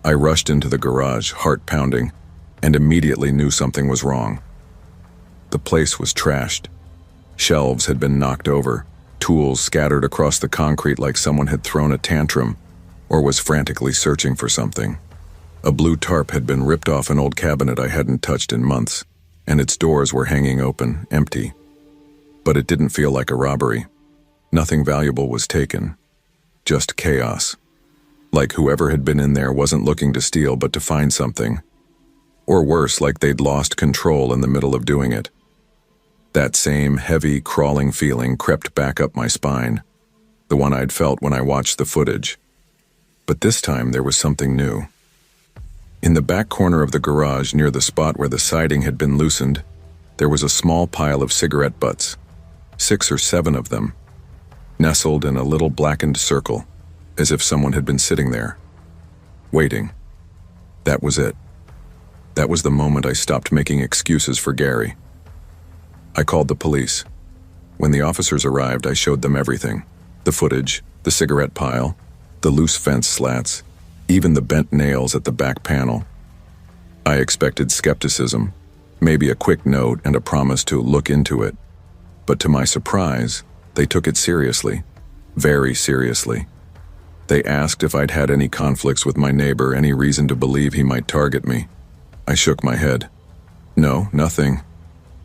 I rushed into the garage, heart pounding, and immediately knew something was wrong. The place was trashed. Shelves had been knocked over, tools scattered across the concrete like someone had thrown a tantrum or was frantically searching for something. A blue tarp had been ripped off an old cabinet I hadn't touched in months, and its doors were hanging open, empty. But it didn't feel like a robbery. Nothing valuable was taken. Just chaos. Like whoever had been in there wasn't looking to steal but to find something. Or worse, like they'd lost control in the middle of doing it. That same heavy, crawling feeling crept back up my spine, the one I'd felt when I watched the footage. But this time there was something new. In the back corner of the garage, near the spot where the siding had been loosened, there was a small pile of cigarette butts, 6 or 7 of them, nestled in a little blackened circle, as if someone had been sitting there, waiting. That was it. That was the moment I stopped making excuses for Gary. I called the police. When the officers arrived, I showed them everything. The footage, the cigarette pile, the loose fence slats, even the bent nails at the back panel. I expected skepticism, maybe a quick note and a promise to look into it. But to my surprise, they took it seriously, very seriously. They asked if I'd had any conflicts with my neighbor, any reason to believe he might target me. I shook my head. No, nothing.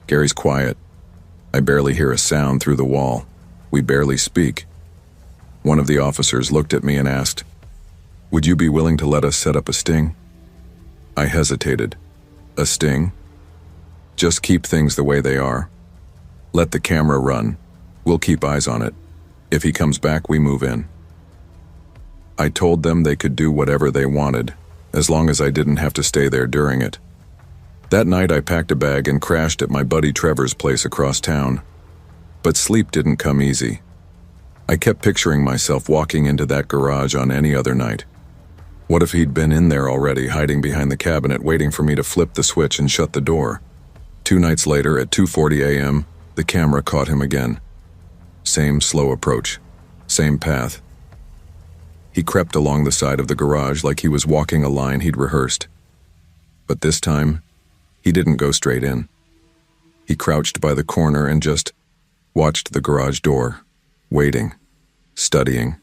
Gary's quiet. I barely hear a sound through the wall. We barely speak. One of the officers looked at me and asked, "Would you be willing to let us set up a sting?" I hesitated. A sting? Just keep things the way they are. Let the camera run. We'll keep eyes on it. If he comes back, we move in. I told them they could do whatever they wanted, as long as I didn't have to stay there during it. That night I packed a bag and crashed at my buddy Trevor's place across town. But sleep didn't come easy. I kept picturing myself walking into that garage on any other night. What if he'd been in there already, hiding behind the cabinet, waiting for me to flip the switch and shut the door? 2 nights later, at 2:40 a.m., the camera caught him again. Same slow approach, same path. He crept along the side of the garage like he was walking a line he'd rehearsed. But this time, he didn't go straight in. He crouched by the corner and just watched the garage door, waiting, studying.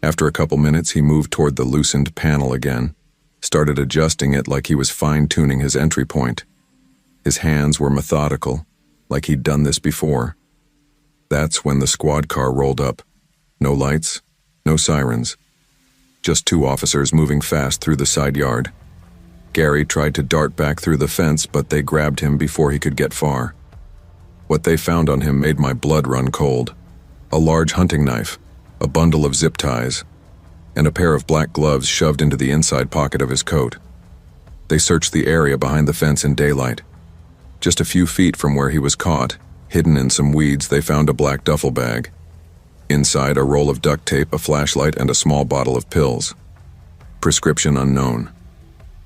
After a couple minutes, he moved toward the loosened panel again, started adjusting it like he was fine-tuning his entry point. His hands were methodical, like he'd done this before. That's when the squad car rolled up. No lights, no sirens. Just 2 officers moving fast through the side yard. Gary tried to dart back through the fence, but they grabbed him before he could get far. What they found on him made my blood run cold. A large hunting knife, a bundle of zip ties, and a pair of black gloves shoved into the inside pocket of his coat. They searched the area behind the fence in daylight. Just a few feet from where he was caught, hidden in some weeds, they found a black duffel bag. Inside, a roll of duct tape, a flashlight, and a small bottle of pills. Prescription unknown.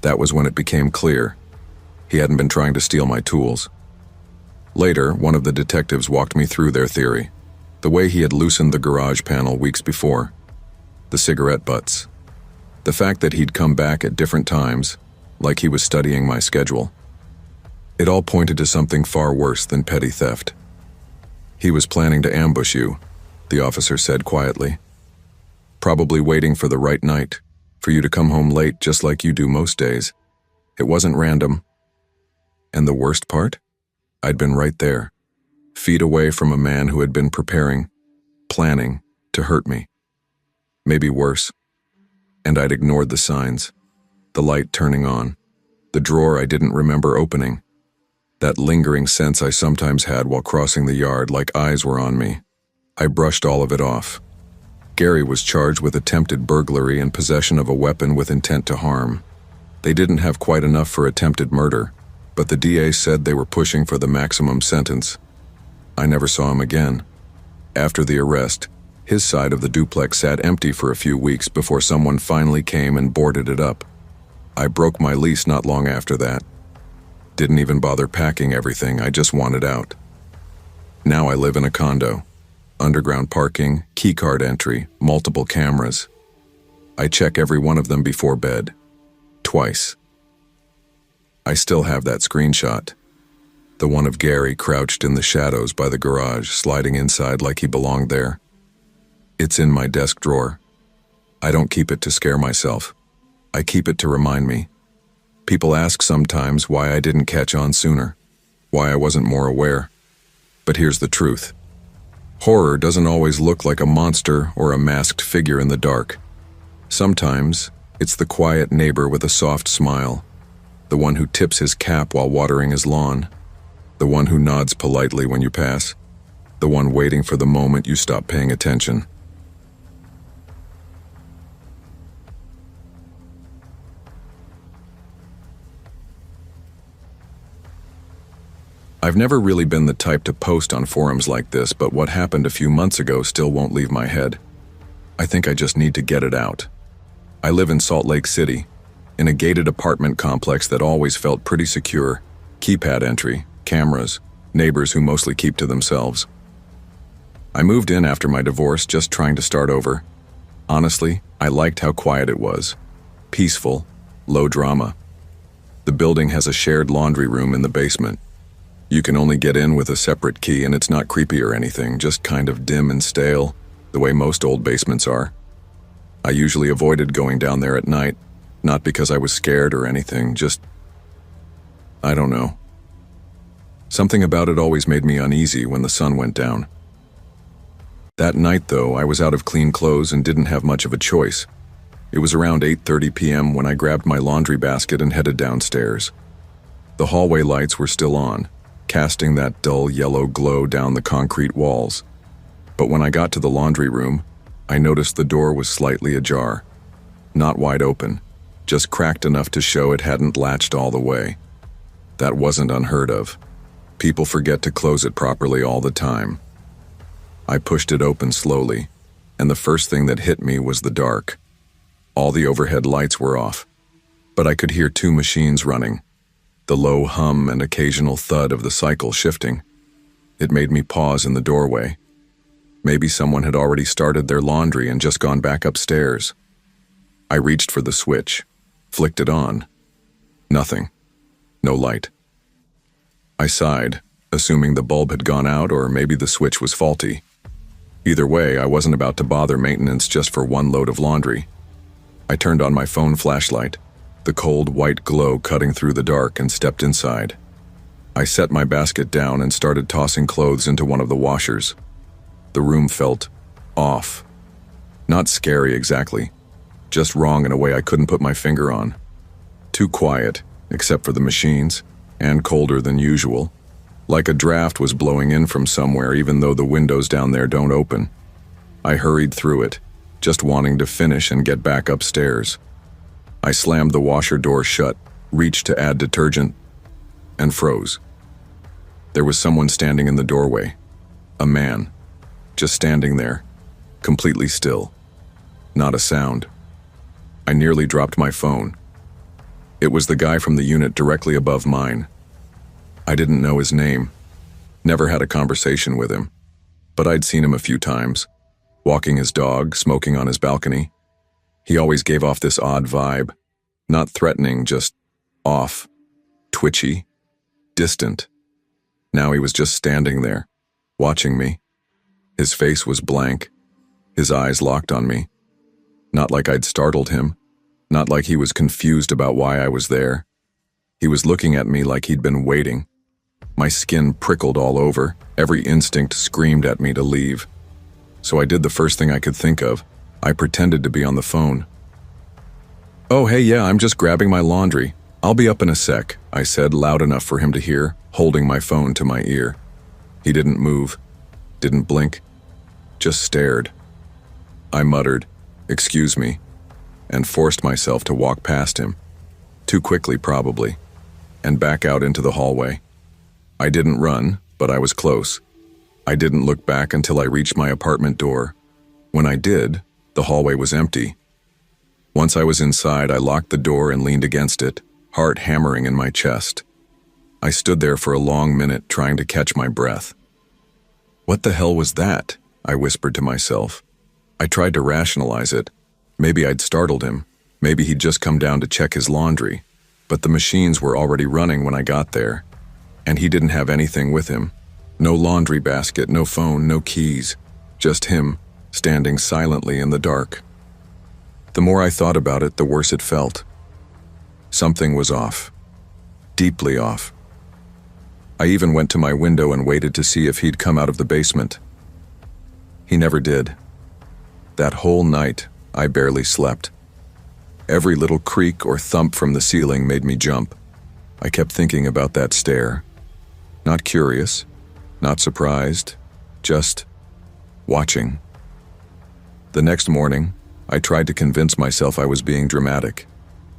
That was when it became clear. He hadn't been trying to steal my tools. Later, one of the detectives walked me through their theory. The way he had loosened the garage panel weeks before. The cigarette butts. The fact that he'd come back at different times, like he was studying my schedule. It all pointed to something far worse than petty theft. He was planning to ambush you, the officer said quietly. Probably waiting for the right night, for you to come home late just like you do most days. It wasn't random. And the worst part? I'd been right there, feet away from a man who had been preparing, planning to hurt me. Maybe worse. And I'd ignored the signs, the light turning on, the drawer I didn't remember opening, that lingering sense I sometimes had while crossing the yard like eyes were on me. I brushed all of it off. Gary was charged with attempted burglary and possession of a weapon with intent to harm. They didn't have quite enough for attempted murder, but the DA said they were pushing for the maximum sentence. I never saw him again. After the arrest, his side of the duplex sat empty for a few weeks before someone finally came and boarded it up. I broke my lease not long after that. Didn't even bother packing everything, I just wanted out. Now I live in a condo. Underground parking, keycard entry, multiple cameras. I check every one of them before bed. Twice. I still have that screenshot. The one of Gary crouched in the shadows by the garage, sliding inside like he belonged there. It's in my desk drawer. I don't keep it to scare myself. I keep it to remind me. People ask sometimes why I didn't catch on sooner, why I wasn't more aware. But here's the truth. Horror doesn't always look like a monster or a masked figure in the dark. Sometimes, it's the quiet neighbor with a soft smile, the one who tips his cap while watering his lawn, the one who nods politely when you pass, the one waiting for the moment you stop paying attention. I've never really been the type to post on forums like this, but what happened a few months ago still won't leave my head. I think I just need to get it out. I live in Salt Lake City, in a gated apartment complex that always felt pretty secure. Keypad entry, cameras, neighbors who mostly keep to themselves. I moved in after my divorce, just trying to start over. Honestly, I liked how quiet it was. Peaceful, low drama. The building has a shared laundry room in the basement. You can only get in with a separate key, and it's not creepy or anything, just kind of dim and stale, the way most old basements are. I usually avoided going down there at night, not because I was scared or anything, just, I don't know. Something about it always made me uneasy when the sun went down. That night, though, I was out of clean clothes and didn't have much of a choice. It was around 8:30 p.m. when I grabbed my laundry basket and headed downstairs. The hallway lights were still on, casting that dull yellow glow down the concrete walls. But when I got to the laundry room, I noticed the door was slightly ajar. Not wide open, just cracked enough to show it hadn't latched all the way. That wasn't unheard of. People forget to close it properly all the time. I pushed it open slowly, and the first thing that hit me was the dark. All the overhead lights were off, but I could hear two machines running. The low hum and occasional thud of the cycle shifting. It made me pause in the doorway. Maybe someone had already started their laundry and just gone back upstairs. I reached for the switch, flicked it on. Nothing. No light. I sighed, assuming the bulb had gone out or maybe the switch was faulty. Either way, I wasn't about to bother maintenance just for one load of laundry. I turned on my phone flashlight, the cold white glow cutting through the dark, and stepped inside. I set my basket down and started tossing clothes into one of the washers. The room felt off. Not scary exactly, just wrong in a way I couldn't put my finger on. Too quiet, except for the machines, and colder than usual. Like a draft was blowing in from somewhere, even though the windows down there don't open. I hurried through it, just wanting to finish and get back upstairs. I slammed the washer door shut, reached to add detergent, and froze. There was someone standing in the doorway. A man. Just standing there, completely still. Not a sound. I nearly dropped my phone. It was the guy from the unit directly above mine. I didn't know his name, never had a conversation with him, but I'd seen him a few times, walking his dog, smoking on his balcony. He always gave off this odd vibe, not threatening, just off, twitchy, distant. Now he was just standing there, watching me. His face was blank, his eyes locked on me. Not like I'd startled him, not like he was confused about why I was there. He was looking at me like he'd been waiting. My skin prickled all over, every instinct screamed at me to leave. So I did the first thing I could think of. I pretended to be on the phone. "Oh, hey, yeah, I'm just grabbing my laundry. I'll be up in a sec," I said loud enough for him to hear, holding my phone to my ear. He didn't move, didn't blink, just stared. I muttered, "Excuse me," and forced myself to walk past him. Too quickly, probably, and back out into the hallway. I didn't run, but I was close. I didn't look back until I reached my apartment door. When I did, the hallway was empty. Once I was inside, I locked the door and leaned against it, heart hammering in my chest. I stood there for a long minute, trying to catch my breath. "What the hell was that?" I whispered to myself. I tried to rationalize it. Maybe I'd startled him. Maybe he'd just come down to check his laundry. But the machines were already running when I got there. And he didn't have anything with him. No laundry basket, no phone, no keys. Just him, standing silently in the dark. The more I thought about it, the worse it felt. Something was off. Deeply off. I even went to my window and waited to see if he'd come out of the basement. He never did. That whole night, I barely slept. Every little creak or thump from the ceiling made me jump. I kept thinking about that stare. Not curious, not surprised, just watching. The next morning, I tried to convince myself I was being dramatic.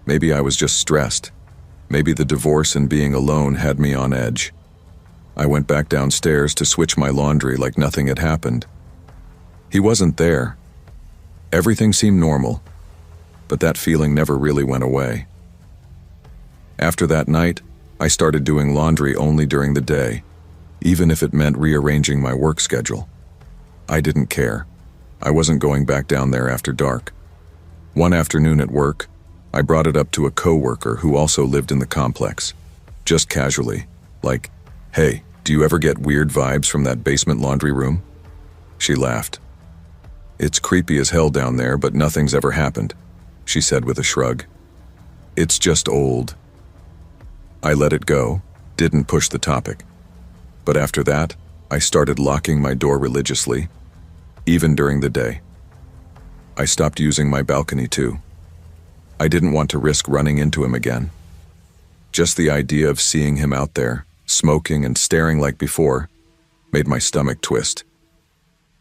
Maybe I was just stressed. Maybe the divorce and being alone had me on edge. I went back downstairs to switch my laundry like nothing had happened. He wasn't there. Everything seemed normal, but that feeling never really went away. After that night, I started doing laundry only during the day, even if it meant rearranging my work schedule. I didn't care. I wasn't going back down there after dark. One afternoon at work, I brought it up to a coworker who also lived in the complex. Just casually, like, "Hey, do you ever get weird vibes from that basement laundry room?" She laughed. "It's creepy as hell down there, but nothing's ever happened," she said with a shrug. "It's just old." I let it go, didn't push the topic. But after that, I started locking my door religiously, even during the day. I stopped using my balcony too. I didn't want to risk running into him again. Just the idea of seeing him out there, smoking and staring like before, made my stomach twist.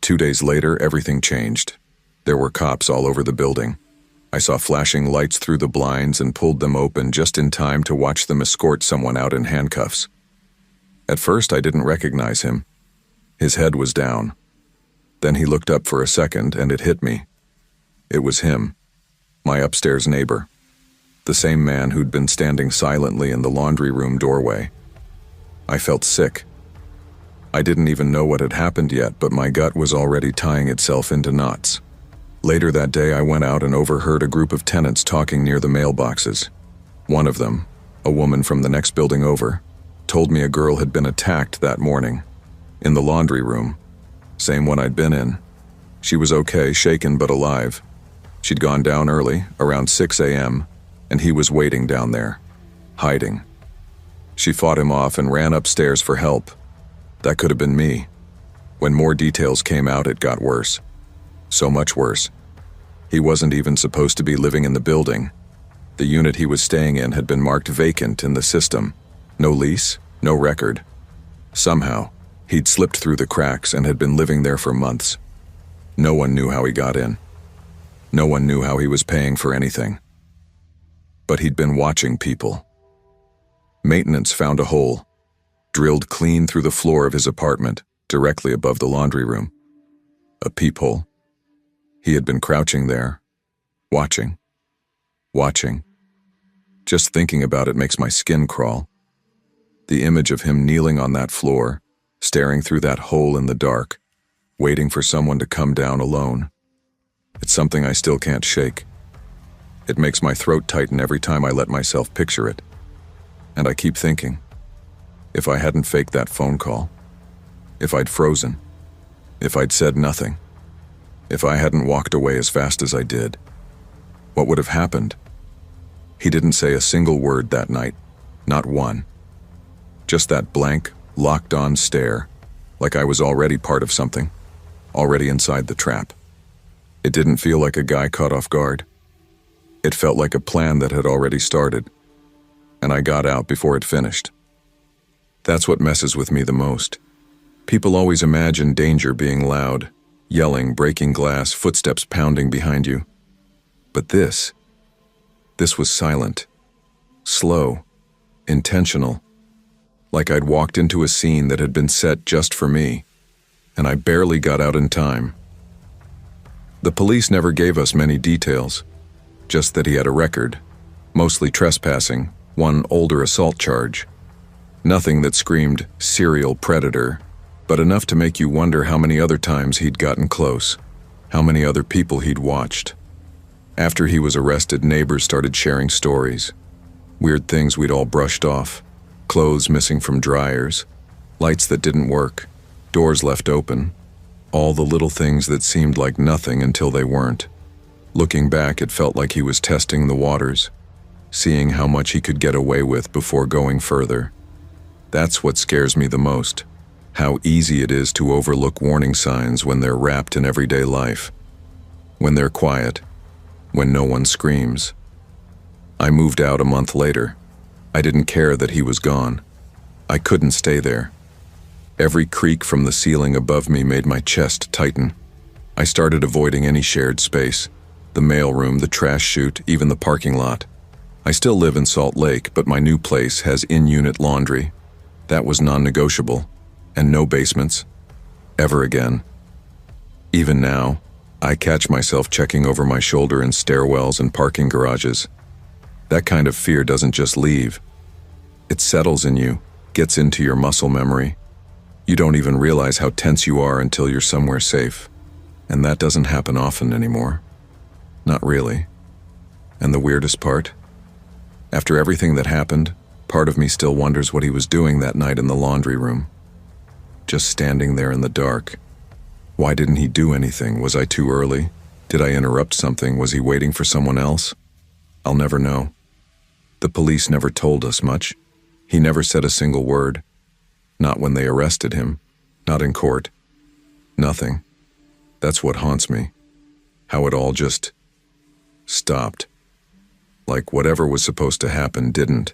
2 days later, everything changed. There were cops all over the building. I saw flashing lights through the blinds and pulled them open just in time to watch them escort someone out in handcuffs. At first, I didn't recognize him. His head was down. Then he looked up for a second, and it hit me. It was him, my upstairs neighbor, the same man who'd been standing silently in the laundry room doorway. I felt sick. I didn't even know what had happened yet, but my gut was already tying itself into knots. Later that day, I went out and overheard a group of tenants talking near the mailboxes. One of them, a woman from the next building over, told me a girl had been attacked that morning, in the laundry room, same one I'd been in. She was okay, shaken but alive. She'd gone down early, around 6 a.m., and he was waiting down there, hiding. She fought him off and ran upstairs for help. That could have been me. When more details came out, it got worse. So much worse. He wasn't even supposed to be living in the building. The unit he was staying in had been marked vacant in the system. No lease, no record. Somehow, he'd slipped through the cracks and had been living there for months. No one knew how he got in. No one knew how he was paying for anything. But he'd been watching people. Maintenance found a hole, drilled clean through the floor of his apartment, directly above the laundry room. A peephole. He had been crouching there, watching. Just thinking about it makes my skin crawl. The image of him kneeling on that floor, staring through that hole in the dark, waiting for someone to come down alone. It's something I still can't shake. It makes my throat tighten every time I let myself picture it. And I keep thinking, if I hadn't faked that phone call, if I'd frozen, if I'd said nothing, if I hadn't walked away as fast as I did, what would have happened? He didn't say a single word that night, not one. Just that blank, locked-on stare, like I was already part of something, already inside the trap. It didn't feel like a guy caught off guard. It felt like a plan that had already started, and I got out before it finished. That's what messes with me the most. People always imagine danger being loud, yelling, breaking glass, footsteps pounding behind you. But this was silent, slow, intentional, like I'd walked into a scene that had been set just for me, and I barely got out in time. The police never gave us many details, just that he had a record, mostly trespassing, one older assault charge. Nothing that screamed serial predator, but enough to make you wonder how many other times he'd gotten close, how many other people he'd watched. After he was arrested, neighbors started sharing stories. Weird things we'd all brushed off. Clothes missing from dryers, lights that didn't work, doors left open. All the little things that seemed like nothing until they weren't. Looking back, it felt like he was testing the waters, seeing how much he could get away with before going further. That's what scares me the most. How easy it is to overlook warning signs when they're wrapped in everyday life. When they're quiet. When no one screams. I moved out a month later. I didn't care that he was gone. I couldn't stay there. Every creak from the ceiling above me made my chest tighten. I started avoiding any shared space. The mailroom, the trash chute, even the parking lot. I still live in Salt Lake, but my new place has in-unit laundry. That was non-negotiable. And no basements. Ever again. Even now, I catch myself checking over my shoulder in stairwells and parking garages. That kind of fear doesn't just leave. It settles in you, gets into your muscle memory. You don't even realize how tense you are until you're somewhere safe. And that doesn't happen often anymore. Not really. And the weirdest part? After everything that happened, part of me still wonders what he was doing that night in the laundry room. Just standing there in the dark. Why didn't he do anything? Was I too early? Did I interrupt something? Was he waiting for someone else? I'll never know. The police never told us much. He never said a single word. Not when they arrested him. Not in court. Nothing. That's what haunts me. How it all just stopped. Like whatever was supposed to happen didn't.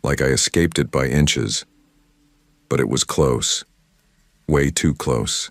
Like I escaped it by inches. But it was close. Way too close.